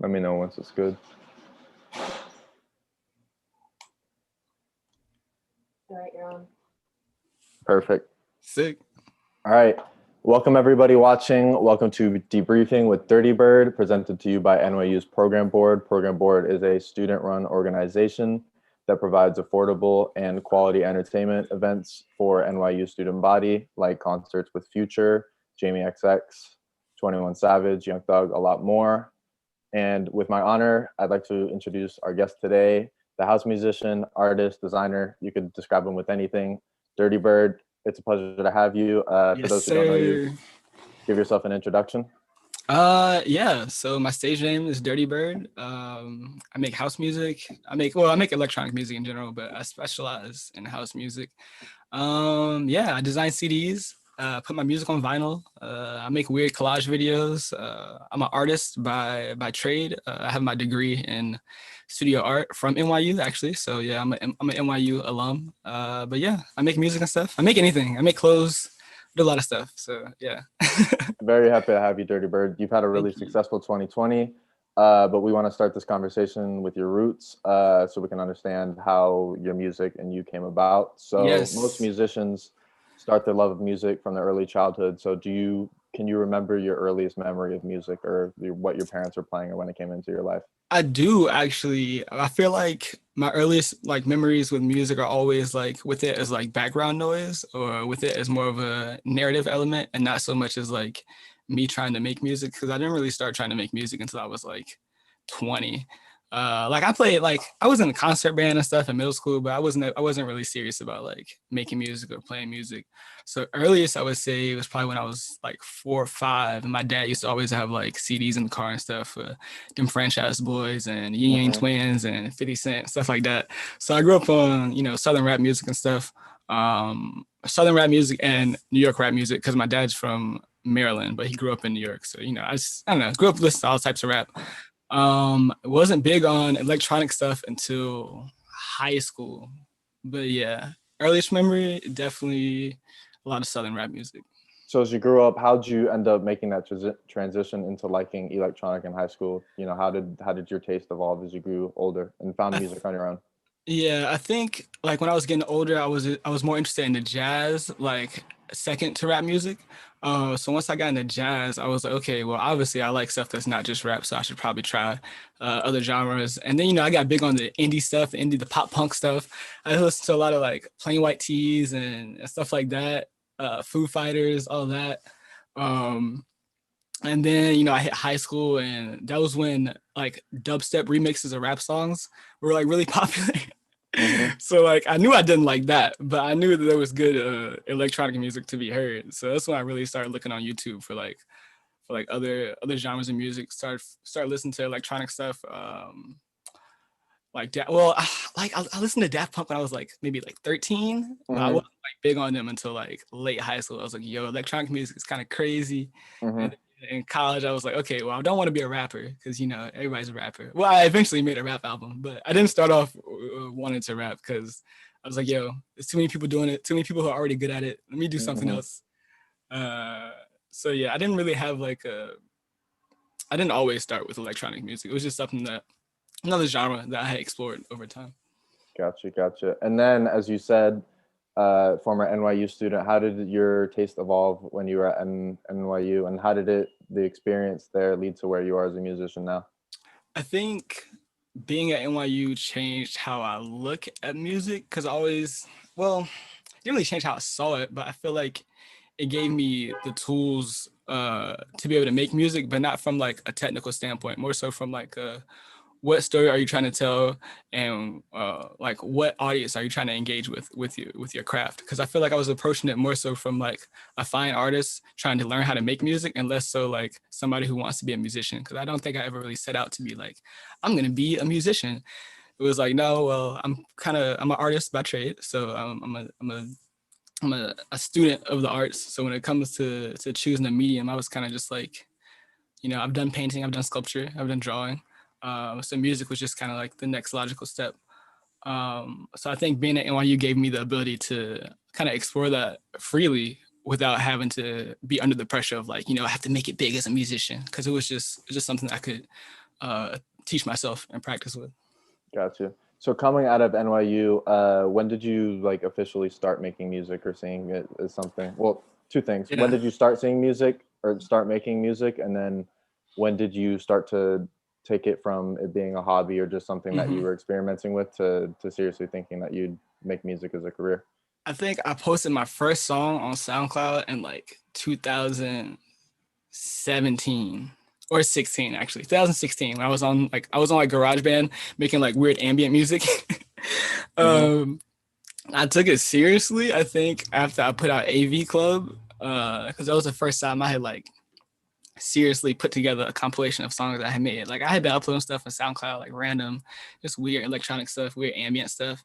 Let me know once it's good. All right, you're on. Perfect. Sick. All right. Welcome everybody watching. Welcome to Debriefing with Dirty Bird, presented to you by NYU's Program Board. Program Board is a student-run organization that provides affordable and quality entertainment events for NYU student body, like concerts with Future, Jamie XX, 21 Savage, Young Thug, a lot more. And with my honor, I'd like to introduce our guest today, the house musician, artist, designer. You could describe him with anything. Dirty Bird, it's a pleasure to have you. For Yes, those who don't know you, sir. give yourself an introduction. Yeah. So my stage name is Dirty Bird. I make house music. I make electronic music in general, but I specialize in house music. Yeah, I design CDs. Put my music on vinyl. I make weird collage videos. I'm an artist by trade. I have my degree in studio art from NYU actually. So yeah, I'm an NYU alum. But yeah, I make music and stuff. I make anything. I make clothes. I do a lot of stuff. So yeah. Very happy to have you, Dirty Bird. You've had a really Thank you. successful 2020, but we want to start this conversation with your roots so we can understand how your music and you came about. So most Yes. musicians start their love of music from their early childhood. So can you remember your earliest memory of music or what your parents were playing or when it came into your life? I do actually. I feel like my earliest like memories with music are always like with it as like background noise or with it as more of a narrative element and not so much as like me trying to make music because I didn't really start trying to make music until I was like 20. Like I played like I was in a concert band and stuff in middle school, but I wasn't really serious about like making music or playing music. So earliest I would say it was probably when I was like 4 or 5, and my dad used to always have like CDs in the car and stuff. Them Franchise Boys and Yin Yang Mm-hmm. Twins and 50 Cent, stuff like that. So I grew up on, Southern rap music and stuff. Southern rap music and New York rap music because my dad's from Maryland, but he grew up in New York. So, I don't know, grew up listening to all types of rap. Wasn't big on electronic stuff until high school. But yeah, earliest memory, definitely a lot of Southern rap music. So as you grew up, how did you end up making that transition into liking electronic in high school? How did your taste evolve as you grew older and found I music on your own? Yeah, I think like when I was getting older, I was more interested in the jazz, like second to rap music. So once I got into jazz, I was like, okay, well, obviously I like stuff that's not just rap, so I should probably try other genres. And then I got big on the indie stuff, the pop punk stuff. I listened to a lot of like Plain White Tees and stuff like that, Foo Fighters, all that. Um, and then I hit high school, and that was when like dubstep remixes of rap songs were like really popular. Mm-hmm. So like I knew I didn't like that, but I knew that there was good electronic music to be heard. So that's when I really started looking on YouTube for like other genres of music. Start listening to electronic stuff. Like that. Well, like I listened to Daft Punk when I was like maybe like 13, but I Mm-hmm. wasn't like big on them until like late high school. I was like, yo, electronic music is kind of crazy. Mm-hmm. And in college, I was like, okay, well, I don't want to be a rapper because everybody's a rapper. Well, I eventually made a rap album, but I didn't start off wanting to rap because I was like, yo, there's too many people doing it, too many people who are already good at it. Let me do something Mm-hmm. else. So yeah, I didn't really have I didn't always start with electronic music. It was just something that another genre that I had explored over time. Gotcha. And then, as you said, former NYU student, how did your taste evolve when you were at NYU, and how did the experience there lead to where you are as a musician now? I think being at NYU changed how I look at music because well, it didn't really change how I saw it, but I feel like it gave me the tools to be able to make music, but not from like a technical standpoint, more so from like what story are you trying to tell, and like what audience are you trying to engage with your craft? Because I feel like I was approaching it more so from like a fine artist trying to learn how to make music, and less so like somebody who wants to be a musician. Because I don't think I ever really set out to be like, I'm gonna be a musician. It was like, no, well, I'm an artist by trade, so I'm a student of the arts. So when it comes to choosing a medium, I was kind of just like, I've done painting, I've done sculpture, I've done drawing. So music was just kind of like the next logical step. So I think being at NYU gave me the ability to kind of explore that freely without having to be under the pressure of like, I have to make it big as a musician, because it was just something I could teach myself and practice with. Gotcha. So coming out of NYU, when did you like officially start making music or singing it as something? Well, two things. When Yeah. did you start singing music or start making music? And then when did you start to take it from it being a hobby or just something that you Mhm. were experimenting with to seriously thinking that you'd make music as a career? I think I posted my first song on SoundCloud in like 2017 or 16, actually 2016, when I was on like GarageBand making like weird ambient music. Mm-hmm. um I took it seriously, I think, after I put out AV Club, because that was the first time I had like seriously put together a compilation of songs that I had made. Like I had been uploading stuff on SoundCloud, like random, just weird electronic stuff, weird ambient stuff.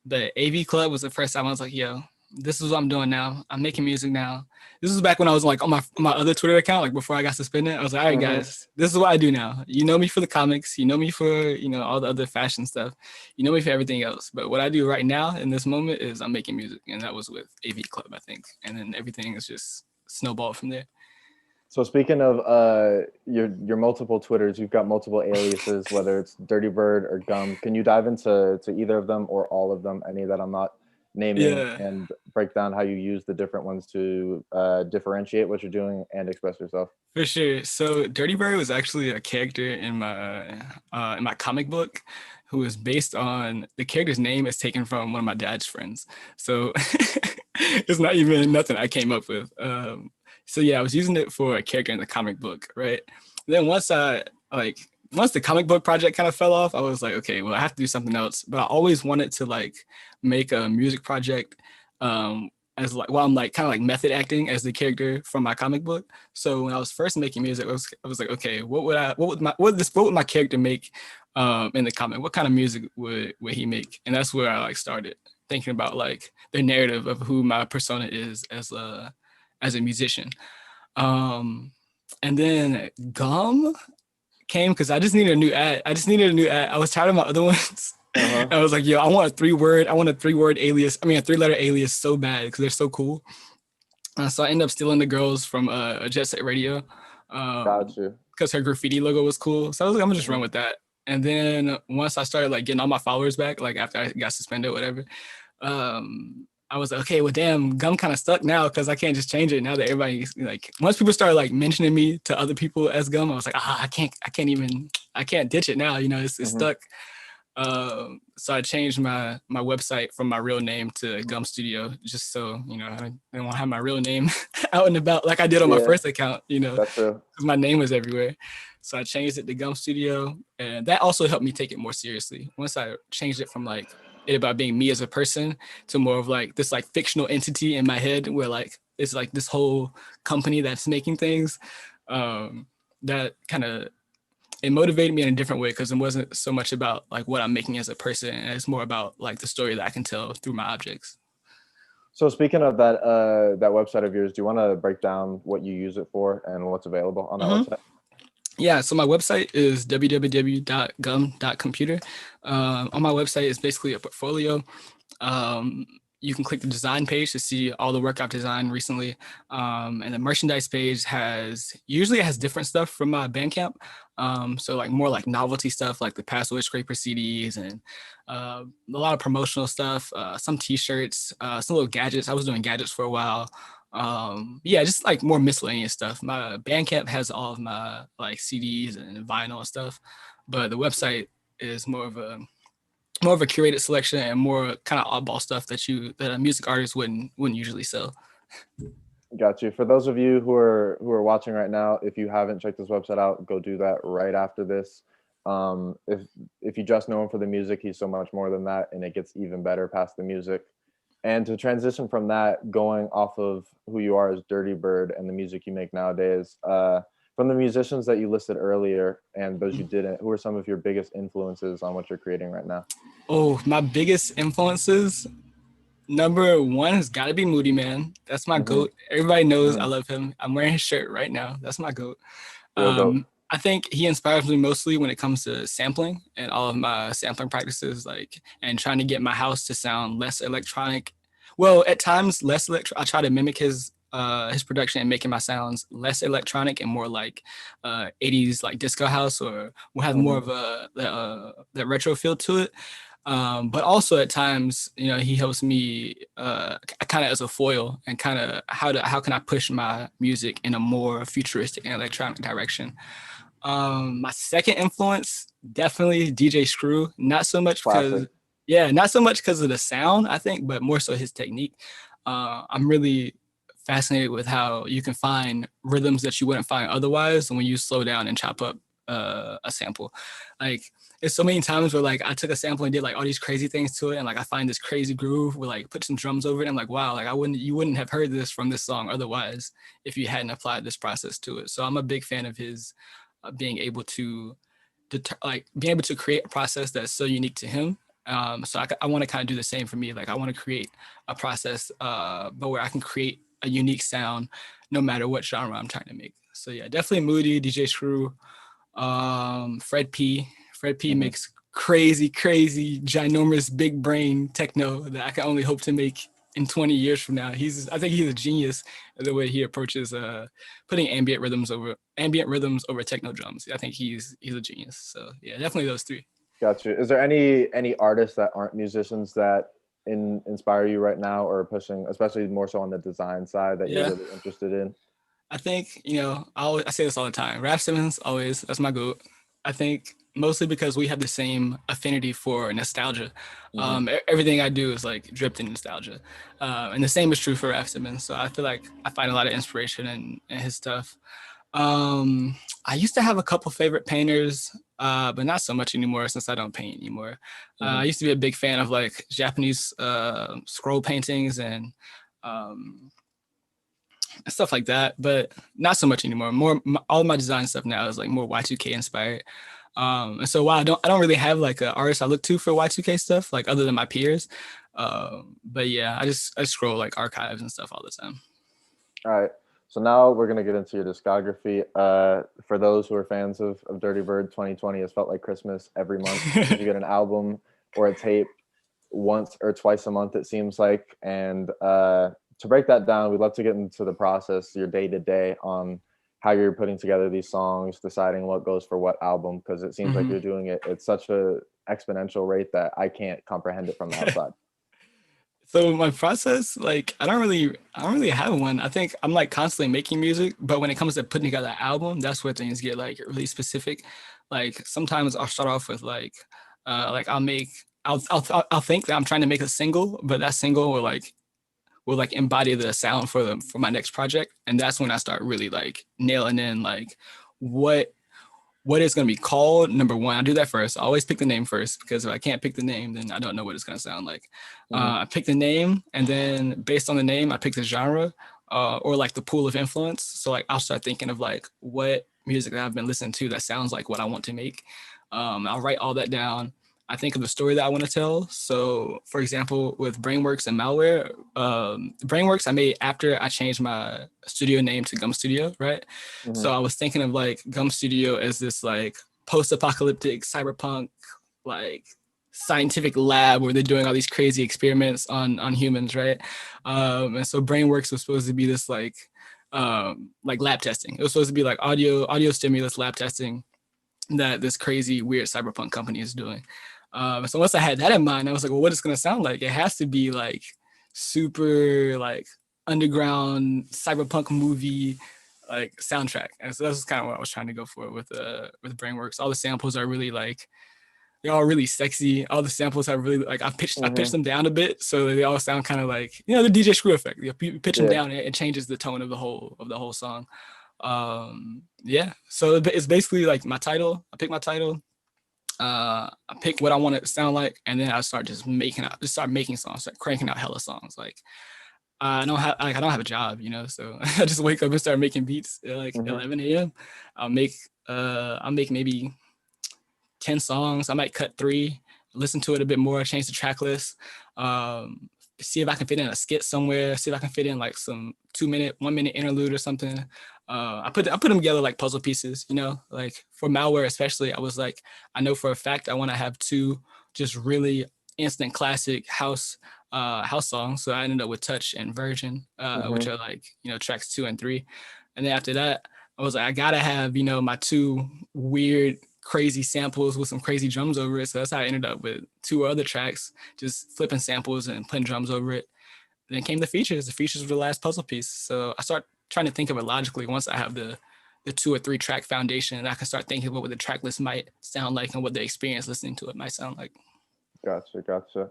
But AV Club was the first time I was like, yo, this is what I'm doing now. I'm making music now. This was back when I was like on my other Twitter account, like before I got suspended. I was like, all right, Mm-hmm. guys, this is what I do now. You know me for the comics. You know me for, all the other fashion stuff. You know me for everything else. But what I do right now in this moment is I'm making music. And that was with AV Club, I think. And then everything is just snowballed from there. So speaking of your multiple Twitters, you've got multiple aliases, whether it's Dirty Bird or Gum. Can you dive into either of them or all of them, any that I'm not naming, Yeah. and break down how you use the different ones to differentiate what you're doing and express yourself? For sure. So Dirty Bird was actually a character in my comic book who was based on the character's name is taken from one of my dad's friends. So it's not even nothing I came up with. So yeah, I was using it for a character in the comic book, right? Then once the comic book project kind of fell off, I was like, okay, well, I have to do something else. But I always wanted to like make a music project as like while I'm like kind of like method acting as the character from my comic book. So when I was first making music, I was like, okay, what would my character make in the comic? What kind of music would he make? And that's where I like started thinking about like the narrative of who my persona is as a musician. Um, and then Gum came because I just needed a new ad. I was tired of my other ones. Uh-huh. I was like, yo, I want a 3-word alias. I mean, a 3-letter alias so bad because they're so cool. So I ended up stealing the girls from a Jet Set Radio Got you. because her graffiti logo was cool. So I was like, I'm gonna just Mm-hmm. run with that. And then once I started like getting all my followers back, like after I got suspended, whatever, I was like, okay, well, damn, Gum kind of stuck now because I can't just change it now that everybody's like, once people started like mentioning me to other people as Gum, I was like, I can't ditch it now. It's Mm-hmm. stuck. So I changed my website from my real name to Gum Studio just so I didn't want to have my real name out and about like I did on my Yeah, first account, that's true. because my name was everywhere. So I changed it to Gum Studio, and that also helped me take it more seriously. Once I changed it from like it about being me as a person to more of like this like fictional entity in my head where like it's like this whole company that's making things. That kind of it motivated me in a different way because it wasn't so much about like what I'm making as a person, and it's more about like the story that I can tell through my objects. So speaking of that website of yours, do you want to break down what you use it for and what's available on that website? Yeah, so my website is www.gum.computer. On my website is basically a portfolio. You can click the design page to see all the work I've designed recently. And the merchandise page usually has different stuff from my Bandcamp. So like more like novelty stuff like the Password Scraper CDs and a lot of promotional stuff, some t-shirts, some little gadgets. I was doing gadgets for a while. Yeah, just like more miscellaneous stuff. My Bandcamp has all of my like CDs and vinyl and stuff, but the website is more of a curated selection and more kind of oddball stuff that a music artist wouldn't usually sell. Got you. For those of you who are watching right now, if you haven't checked this website out, go do that right after this. If you just know him for the music, he's so much more than that, and it gets even better past the music. And to transition from that, going off of who you are as Dirty Bird and the music you make nowadays, from the musicians that you listed earlier and those you didn't, who are some of your biggest influences on what you're creating right now? Oh, my biggest influences. Number one has got to be Moody Man. That's my goat. Everybody knows I love him. I'm wearing his shirt right now. That's my goat. Real goat. I think he inspires me mostly when it comes to sampling and all of my sampling practices, like, and trying to get my house to sound less electronic. Well, at times less electro. I try to mimic his his production and making my sounds less electronic and more like 80s like disco house, or will have more of that retro feel to it. But also at times, you know, he helps me kind of as a foil and kind of how can I push my music in a more futuristic and electronic direction. My second influence, definitely DJ Screw. Not so much because, Classic. yeah, not so much because of the sound, I think, but more so his technique. I'm really fascinated with how you can find rhythms that you wouldn't find otherwise when you slow down and chop up a sample. Like, it's so many times where like I took a sample and did like all these crazy things to it, and like I find this crazy groove where like put some drums over it. And I'm like, wow, like you wouldn't have heard this from this song otherwise if you hadn't applied this process to it. So I'm a big fan of his being able to being able to create a process that's so unique to him. So I want to kind of do the same for me. Like I want to create a process, but where I can create a unique sound, no matter what genre I'm trying to make. So yeah, definitely Moody, DJ Screw, Fred P. Fred P makes crazy, ginormous, big brain techno that I can only hope to make in 20 years from now. I think he's a genius in the way he approaches putting ambient rhythms over techno drums. I think he's a genius. So yeah, definitely those three. Gotcha. Is there any artists that aren't musicians that inspire you right now, or pushing, especially more so on the design side, that you're really interested in? I think, you know, I say this all the time. Raf Simons, always, that's my goat. I think mostly because we have the same affinity for nostalgia. Everything I do is like dripped in nostalgia. And the same is true for Raf Simons. So I feel like I find a lot of inspiration in his stuff. I used to have a couple favorite painters, but not so much anymore since I don't paint anymore. I used to be a big fan of like Japanese scroll paintings and stuff like that, but not so much anymore. All of my design stuff now is like more Y2K inspired. And so while I don't really have like an artist I look to for Y2K stuff, like other than my peers. But yeah, I scroll like archives and stuff all the time. All right. So now we're gonna get into your discography. For those who are fans of Dirty Bird, 2020 has felt like Christmas every month. You get an album or a tape once or twice a month, it seems like. And to break that down, we'd love to get into the process, your day to day, on how you're putting together these songs, deciding what goes for what album, because it seems like you're doing it at such a exponential rate that I can't comprehend it from the outside. So my process, like I don't really have one. I think I'm like constantly making music, but when it comes to putting together an album, that's where things get like really specific. Like sometimes I'll start off with like I'll think that I'm trying to make a single, but that single will embody the sound for my next project, and that's when I start really like nailing in like what it's going to be called. Number one, I do that first. I always pick the name first, because if I can't pick the name, then I don't know what it's going to sound like. I pick the name, and then based on the name, I pick the genre or like the pool of influence. So like I'll start thinking of like what music that I've been listening to that sounds like what I want to make. I'll write all that down. I think of the story that I want to tell. So for example, with Brainworks and Malware, Brainworks I made after I changed my studio name to Gum Studio, right? So I was thinking of like Gum Studio as this like post-apocalyptic cyberpunk, like scientific lab where they're doing all these crazy experiments on humans, right? And so Brainworks was supposed to be this like lab testing. It was supposed to be like audio stimulus lab testing that this crazy weird cyberpunk company is doing. So once I had that in mind, I was like, well, what it's gonna sound like? It has to be like super like underground cyberpunk movie like soundtrack. And so that's kind of what I was trying to go for with Brainworks. All the samples are really like, they're all really sexy. All the samples are really like, I pitched them down a bit so they all sound kind of like, you know, the DJ Screw effect. You pitch them down, it changes the tone of the whole song. Yeah, so it's basically like my title. I pick my title. I pick what I want it to sound like, and then I start start making songs, start cranking out hella songs. Like I don't have a job, you know, so I just wake up and start making beats at like 11 a.m. I'll make maybe 10 songs. I might cut 3, listen to it a bit more, change the track list, see if I can fit in a skit somewhere, see if I can fit in like some 1-minute interlude or something. I put them together like puzzle pieces, you know, like for Malware especially. I was like, I know for a fact I want to have 2 just really instant classic house house songs. So I ended up with Touch and Virgin, which are like, tracks 2 and 3. And then after that, I was like, I gotta have, my 2 weird, crazy samples with some crazy drums over it. So that's how I ended up with 2 other tracks, just flipping samples and putting drums over it. And then came the features. The features were the last puzzle piece. So I start trying to think of it logically once I have the 2 or 3 track foundation, and I can start thinking about what the track list might sound like and what the experience listening to it might sound like. Gotcha.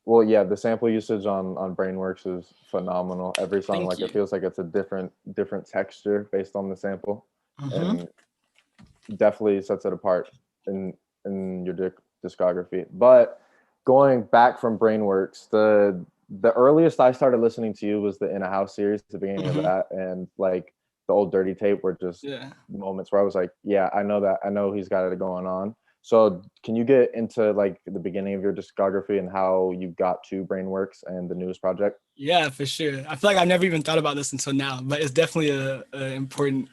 Well, yeah, the sample usage on Brainworks is phenomenal. Every song, Thank you. it feels like it's a different texture based on the sample, and definitely sets it apart in your discography. But going back from Brainworks, the earliest I started listening to you was the In a House series, the beginning of that, and like the old Dirty Tape were just moments where I was like, yeah, I know he's got it going on. So can you get into like the beginning of your discography and how you got to Brainworks and the newest project? Yeah, for sure. I feel like I've never even thought about this until now, but it's definitely a important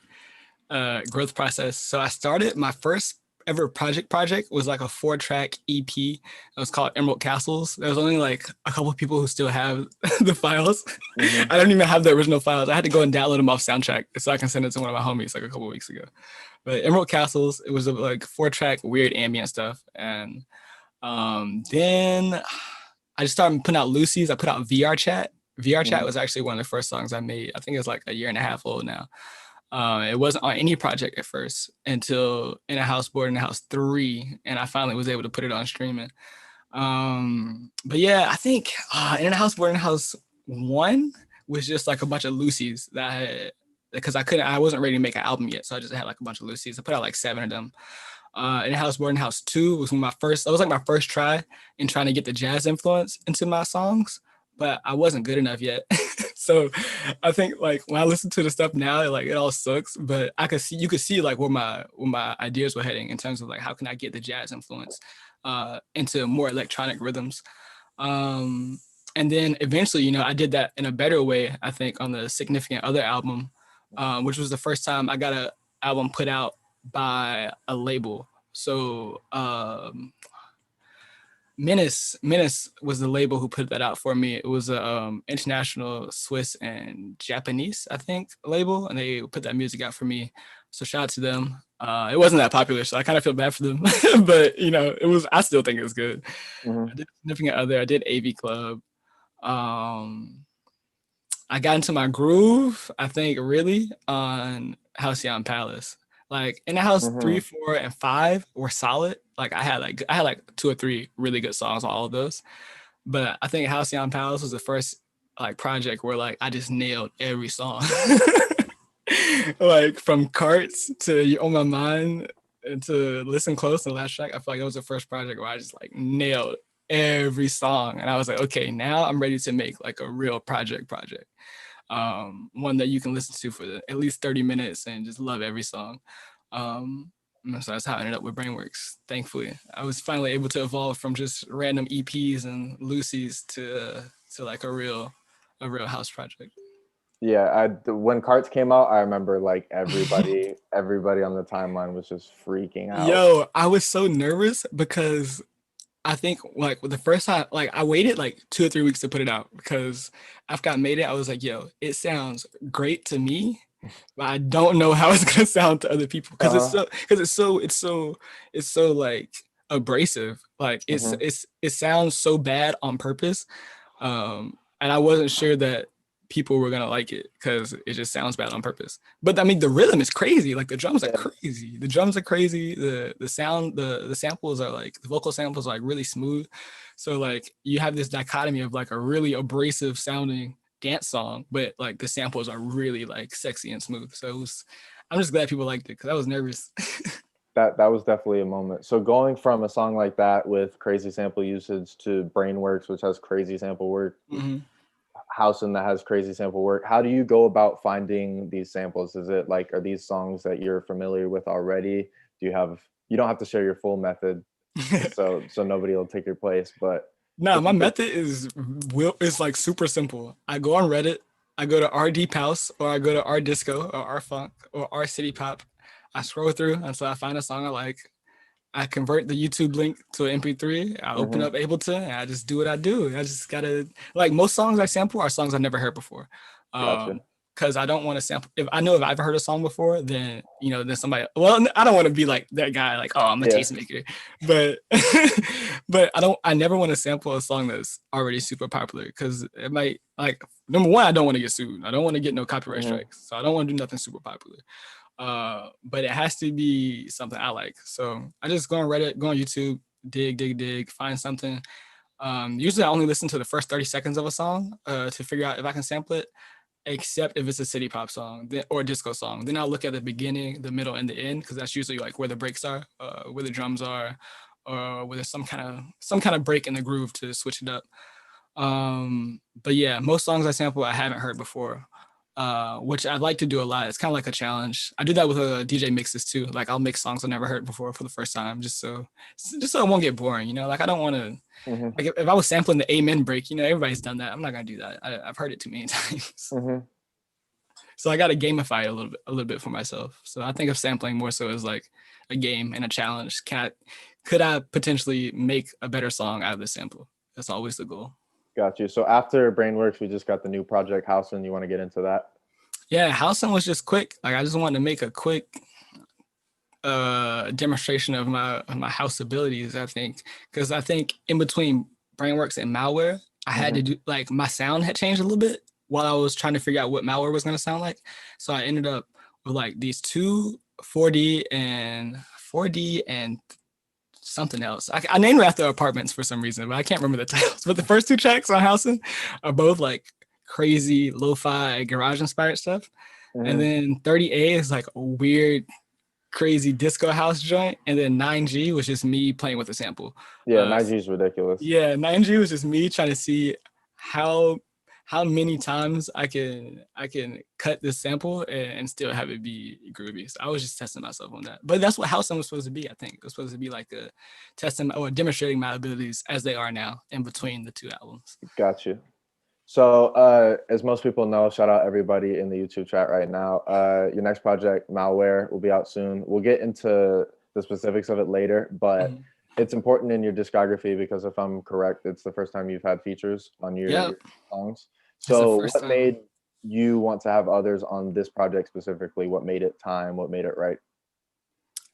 growth process. So I started my first ever project was like a 4-track EP. It was called Emerald Castles. There was only like a couple of people who still have the files. I don't even have the original files. I had to go and download them off Soundtrack so I can send it to one of my homies like a couple of weeks ago. But Emerald Castles, it was like 4-track weird ambient stuff. And then I just started putting out Lucy's. I put out VR Chat. VR Chat was actually one of the first songs I made. I think it's like a year and a half old now. It wasn't on any project at first until In a House, Board in a House 3, and I finally was able to put it on streaming. But yeah, I think In a House, Board in a House 1 was just like a bunch of Lucy's that I had, because I wasn't ready to make an album yet, so I just had like a bunch of Lucy's. I put out like 7 of them. In a House, Board in a House 2 was my first try in trying to get the jazz influence into my songs, but I wasn't good enough yet. So I think like when I listen to the stuff now, like it all sucks, but you could see like where my ideas were heading in terms of like how can I get the jazz influence into more electronic rhythms. And then eventually, I did that in a better way, I think, on the Significant Other album, which was the first time I got an album put out by a label. So Menace was the label who put that out for me. It was a international Swiss and Japanese, I think, label, and they put that music out for me. So shout out to them. It wasn't that popular, so I kind of feel bad for them, but it was. I still think it was good. I did Significant Other. I did AV Club. I got into my groove, I think, really on Halcyon Palace. Like In the House 3, 4, and 5 were solid. Like I had like 2 or 3 really good songs on all of those. But I think Halcyon Palace was the first like project where like I just nailed every song. Like from Carts to You Own My Mind and to Listen Close, the last track, I feel like that was the first project where I just like nailed every song. And I was like, okay, now I'm ready to make like a real project. One that you can listen to for at least 30 minutes and just love every song. So that's how I ended up with Brainworks. Thankfully, I was finally able to evolve from just random EPs and Lucy's to like a real house project. Yeah, when Carts came out, I remember like everybody on the timeline was just freaking out. Yo, I was so nervous because I think like the first time, like I waited like 2 or 3 weeks to put it out because after I made it, I was like, yo, it sounds great to me, but I don't know how it's gonna sound to other people because it's so like abrasive. Like it sounds so bad on purpose. And I wasn't sure that people were gonna like it because it just sounds bad on purpose. But I mean, the rhythm is crazy. Like the drums are crazy. The drums are crazy. The sound, the samples are like the vocal samples are like really smooth. So like you have this dichotomy of like a really abrasive sounding dance song, but like the samples are really like sexy and smooth. So I'm just glad people liked it because I was nervous. That was definitely a moment. So going from a song like that with crazy sample usage to Brainworks, which has crazy sample work, Housen that has crazy sample work, how do you go about finding these samples? Is it like, are these songs that you're familiar with already? You don't have to share your full method, so nobody will take your place, but no, my method is like super simple. I go on Reddit, I go to R Deep House, or I go to R Disco or R Funk or R City Pop. I scroll through until I find a song I like. I convert the YouTube link to an MP3. I open up Ableton and I just do what I do. I just gotta, like, most songs I sample are songs I've never heard before. Gotcha. Because I don't want to sample. If I've heard a song before, then then somebody. Well, I don't want to be like that guy. Like, oh, I'm a tastemaker, but but I never want to sample a song that's already super popular because it might, like, number one, I don't want to get sued. I don't want to get no copyright strikes, so I don't want to do nothing super popular. But it has to be something I like. So I just go on Reddit, go on YouTube, dig, find something. Usually I only listen to the first 30 seconds of a song to figure out if I can sample it, except if it's a city pop song or a disco song. Then I'll look at the beginning, the middle, and the end, because that's usually like where the breaks are, where the drums are, or where there's some kind of break in the groove to switch it up. But yeah, most songs I sample I haven't heard before, which I like to do a lot. It's kind of like a challenge. I do that with DJ mixes too. Like, I'll mix songs I never heard before for the first time, just so it won't get boring. Like, I don't want to. Like, if I was sampling the Amen break, everybody's done that. I'm not gonna do that. I've heard it too many times. So I got to gamify it a little bit for myself. So I think of sampling more so as like a game and a challenge. Could I potentially make a better song out of this sample? That's always the goal. Got you. So after Brainworks, we just got the new project Housen. You want to get into that? Yeah, Housen was just quick. Like, I just wanted to make a quick demonstration of my house abilities, I think, because I think in between Brainworks and Malware, I had to do, like, my sound had changed a little bit while I was trying to figure out what Malware was going to sound like. So I ended up with like these two 4D and something else. I named it after apartments for some reason, but I can't remember the titles. But the first two tracks on Housen are both like crazy lo-fi garage inspired stuff. And then 30A is like a weird, crazy disco house joint. And then 9G was just me playing with a sample. Yeah, 9G is ridiculous. Yeah, 9G was just me trying to see how many times I can cut this sample and still have it be groovy. So I was just testing myself on that. But that's what Housen was supposed to be, I think. It was supposed to be like a testing or demonstrating my abilities as they are now in between the two albums. Got you. So as most people know, shout out everybody in the YouTube chat right now. Your next project, Malware, will be out soon. We'll get into the specifics of it later, but it's important in your discography because if I'm correct, it's the first time you've had features on your songs. So what made you want to have others on this project specifically? What made it time? What made it right?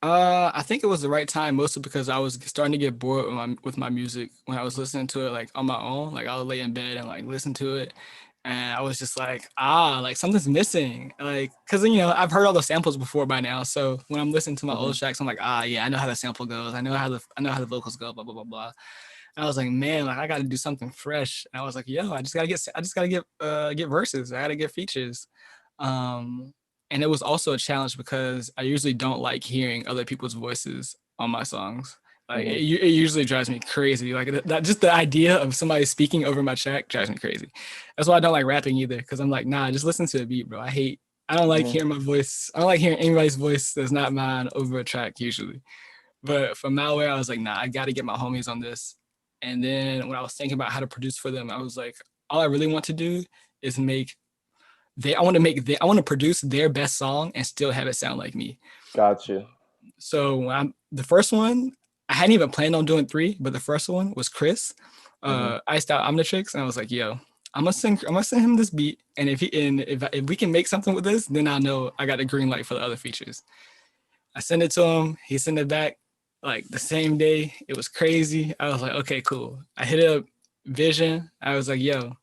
I think it was the right time, mostly because I was starting to get bored with my music when I was listening to it like on my own. Like, I would lay in bed and like listen to it, and I was just like, like something's missing. Like, because I've heard all the samples before by now, so when I'm listening to my old tracks, I'm like, yeah, I know how the sample goes. I know how the vocals go. Blah blah blah blah. And I was like, man, like, I got to do something fresh. And I was like, yo, I just gotta get verses. I gotta get features. And it was also a challenge because I usually don't like hearing other people's voices on my songs. Like, it usually drives me crazy. Like, that just the idea of somebody speaking over my track drives me crazy. That's why I don't like rapping either, because I'm like, nah, just listen to the beat, bro. I don't like hearing my voice. I don't like hearing anybody's voice that's not mine over a track usually. But for Malware, I was like, nah, I got to get my homies on this. And then when I was thinking about how to produce for them, I was like, all I really want to do is I want to produce their best song and still have it sound like me. Gotcha. So the first one, I hadn't even planned on doing 3, but the first one was Chris, Iced Out Omnitrix, and I was like, yo, I'm gonna send him this beat, and if we can make something with this, then I know I got the green light for the other features. I sent it to him. He sent it back like the same day. It was crazy. I was like, okay, cool. I hit up Vision. I was like, yo,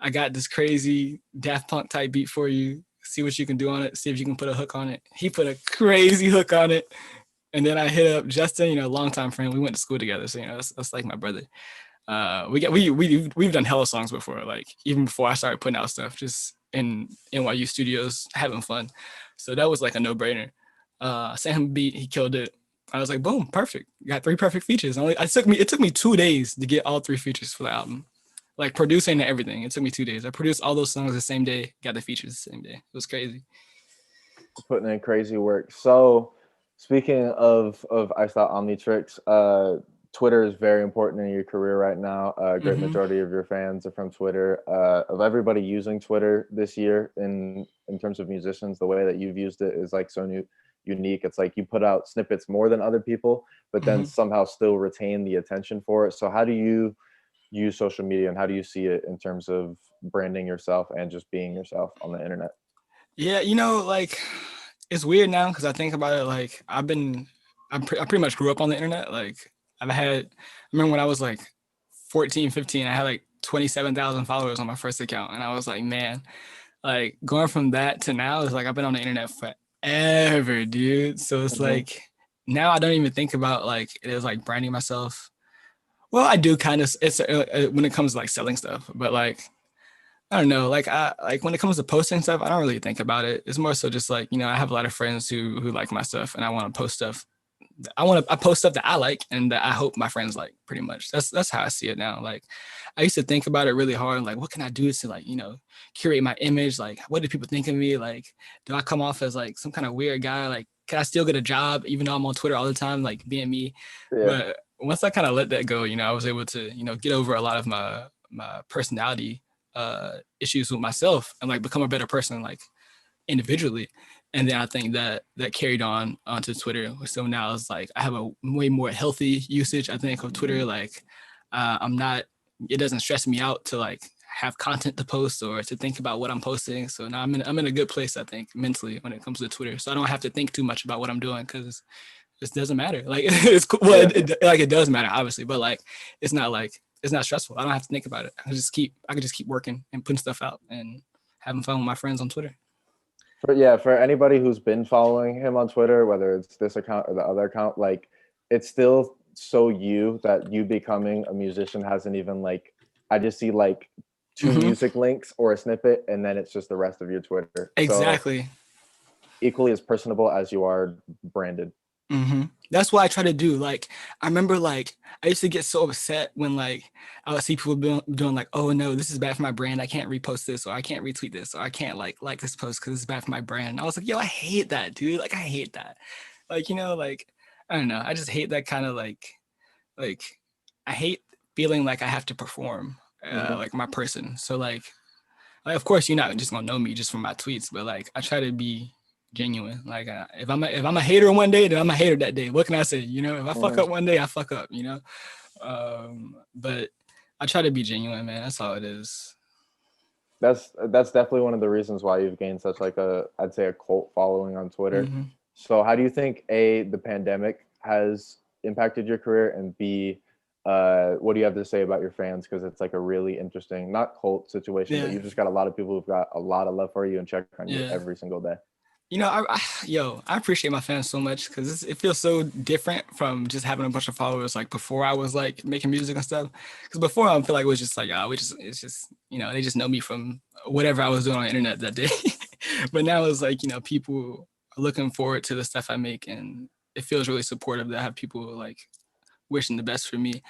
I got this crazy Daft Punk type beat for you. See what you can do on it. See if you can put a hook on it. He put a crazy hook on it. And then I hit up Justin, longtime friend. We went to school together. So, that's like my brother. We've done hella songs before, like even before I started putting out stuff, just in NYU studios, having fun. So that was like a no-brainer. Sent him a beat. He killed it. I was like, boom, perfect. Got 3 perfect features. It took me 2 days to get all 3 features for the album. Like, producing and everything. It took me 2 days. I produced all those songs the same day, got the features the same day. It was crazy. Putting in crazy work. So speaking of Iced Out Omnitrix, Twitter is very important in your career right now. A great majority of your fans are from Twitter. Of everybody using Twitter this year in terms of musicians, the way that you've used it is like so unique. It's like you put out snippets more than other people, but then somehow still retain the attention for it. So how do you use social media, and how do you see it in terms of branding yourself and just being yourself on the internet? Yeah, like it's weird now because I think about it. Like I pretty much grew up on the internet. Like I remember when I was like 14, 15, I had like 27,000 followers on my first account. And I was like, man, like going from that to now is like I've been on the internet forever, dude. So it's like now I don't even think about like it is like branding myself. Well, I do kind of. It's when it comes to like selling stuff, but like I don't know. Like I like when it comes to posting stuff, I don't really think about it. It's more so just like I have a lot of friends who like my stuff, and I want to post stuff. I post stuff that I like and that I hope my friends like. Pretty much. That's how I see it now. Like I used to think about it really hard. Like what can I do to like curate my image? Like what do people think of me? Like do I come off as like some kind of weird guy? Like can I still get a job even though I'm on Twitter all the time, like being me? Yeah. But once I kind of let that go, I was able to get over a lot of my personality issues with myself and like become a better person like individually. And then I think that carried on onto Twitter. So now it's like I have a way more healthy usage, I think, of Twitter. Like it doesn't stress me out to like have content to post or to think about what I'm posting. So now I'm in a good place, I think, mentally when it comes to Twitter. So I don't have to think too much about what I'm doing because it doesn't matter. Like it's cool. Well, it does matter, obviously, but like it's not stressful. I don't have to think about it. I can just keep working and putting stuff out and having fun with my friends on Twitter. For anybody who's been following him on Twitter, whether it's this account or the other account, like it's still so you that you becoming a musician hasn't even like, I just see like two music links or a snippet, and then it's just the rest of your Twitter. Exactly. So, equally as personable as you are branded. That's what I try to do. Like, I remember like I used to get so upset when like I would see people doing like, oh no, this is bad for my brand. I can't repost this, or I can't retweet this, or I can't like this post because it's bad for my brand. And I was like, yo, I hate that, dude. Like I hate that. Like, like I don't know. I just hate that kind of like I hate feeling like I have to perform like my person. So like of course you're not just gonna know me just from my tweets, but like I try to be genuine. Like if I'm a hater one day, then I'm a hater that day. What can I say? If I fuck up one day, I fuck up. But I try to be genuine, man. That's all it is. That's definitely one of the reasons why you've gained such like I'd say a cult following on Twitter. So how do you think the pandemic has impacted your career, and B, what do you have to say about your fans? Because it's like a really interesting, not cult situation, but you've just got a lot of people who've got a lot of love for you and check on you every single day. I appreciate my fans so much because it feels so different from just having a bunch of followers like before I was like making music and stuff. Because before I feel like it was just like, it's just they just know me from whatever I was doing on the internet that day. But now it's like people are looking forward to the stuff I make, and it feels really supportive to have people like wishing the best for me.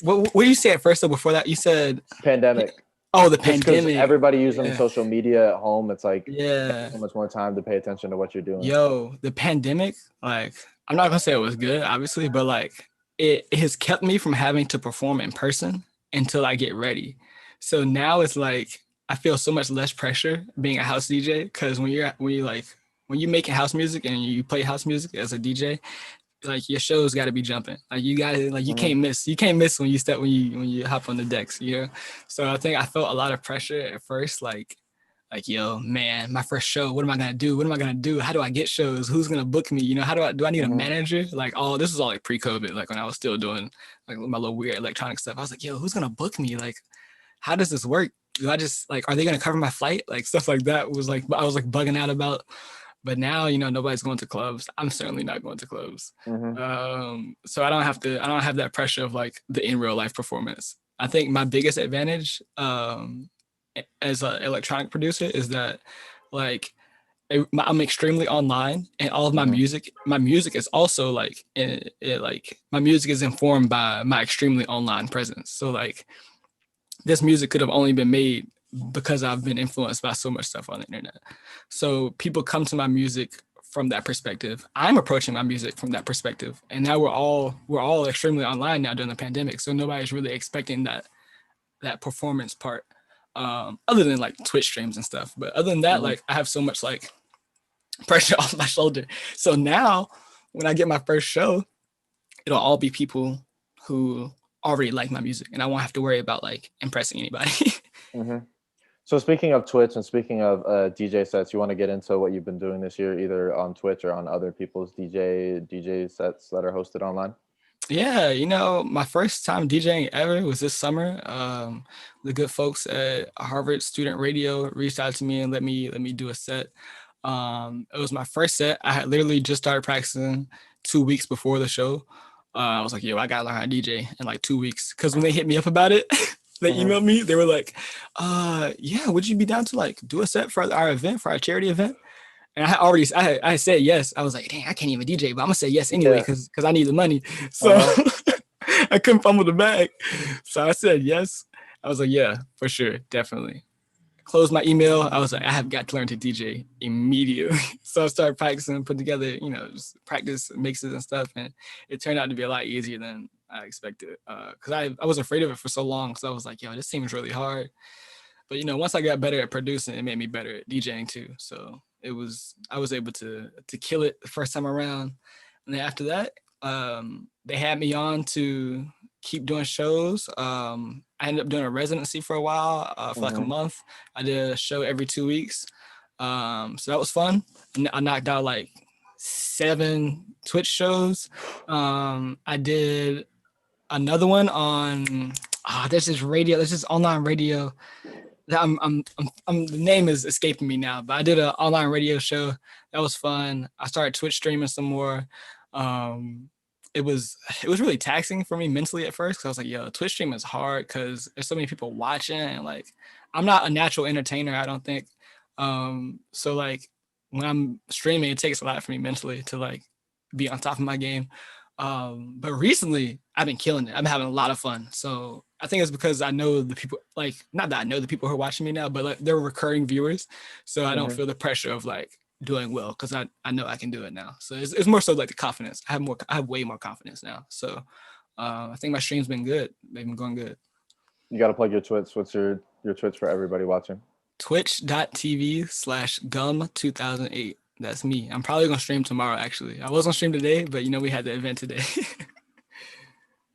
What did you say at first though? Before that, you said pandemic. Oh, the pandemic. Everybody using social media at home. It's like so much more time to pay attention to what you're doing. Yo, the pandemic, like I'm not gonna say it was good, obviously, but like it has kept me from having to perform in person until I get ready. So now it's like I feel so much less pressure being a house DJ because when you make house music and you play house music as a DJ, like your show's got to be jumping. Like you got to you can't miss. You can't miss when you hop on the decks. So I think I felt a lot of pressure at first, like yo, man, my first show. What am I gonna do? What am I gonna do? How do I get shows? Who's gonna book me? How do I need a manager? Like this was all like pre-COVID, like when I was still doing like my little weird electronic stuff. I was like, yo, who's gonna book me? Like, how does this work? Do I just like, are they gonna cover my flight? Like stuff like that was like I was like bugging out about. But now, nobody's going to clubs. I'm certainly not going to clubs. So I don't have that pressure of like the in real life performance. I think my biggest advantage as an electronic producer is that like I'm extremely online, and all of my music is also like my music is informed by my extremely online presence. So like this music could have only been made because I've been influenced by so much stuff on the internet. So people come to my music from that perspective. I'm approaching my music from that perspective. And now we're all extremely online now during the pandemic. So nobody's really expecting that performance part, other than like Twitch streams and stuff. But other than that, like I have so much like pressure off my shoulder. So now when I get my first show, it'll all be people who already like my music, and I won't have to worry about like impressing anybody. Hmm. So speaking of Twitch and speaking of DJ sets, you want to get into what you've been doing this year, either on Twitch or on other people's DJ sets that are hosted online? Yeah, my first time DJing ever was this summer. The good folks at Harvard Student Radio reached out to me and let me do a set. It was my first set. I had literally just started practicing 2 weeks before the show. I was like, yo, I gotta learn how to DJ in like 2 weeks. Cause when they hit me up about it, they Hmm. emailed me. They were like, yeah, would you be down to like do a set for our event, for our charity event? And I said yes. I was like, dang, I can't even DJ, but I'm gonna say yes anyway Yeah. because I need the money. So Uh-huh. I couldn't fumble the bag. So I said yes. I was like, yeah, for sure, definitely. Closed my email. I was like, I have got to learn to DJ immediately. So I started practicing, put together, just practice mixes and stuff. And it turned out to be a lot easier than I expected. Cause I was afraid of it for so long. Cause I was like, yo, this seems really hard. But once I got better at producing, it made me better at DJing too. So I was able to kill it the first time around. And then after that, they had me on to keep doing shows. I ended up doing a residency for a while, for like a Hmm. month. I did a show every 2 weeks. So that was fun. And I knocked out like 7 Twitch shows. I did another one on there's this online radio that the name is escaping me now, but I did an online radio show that was fun. I started Twitch streaming some more. Um, it was really taxing for me mentally at first because I was like, yo, Twitch stream is hard because there's so many people watching and like I'm not a natural entertainer, I don't think. So like when I'm streaming, it takes a lot for me mentally to like be on top of my game. But recently I've been killing it. I'm having a lot of fun. So I think it's because I know the people, like, not that I know the people who are watching me now, but like they're recurring viewers. So I don't Hmm. feel the pressure of like doing well because I know I can do it now. So it's more so like the confidence. I have way more confidence now. So I think my stream's been good. They've been going good. You got to plug your Twitch. What's your Twitch for everybody watching? Twitch.tv/gum2008. That's me. I'm probably gonna stream tomorrow actually. I was gonna stream today, but we had the event today.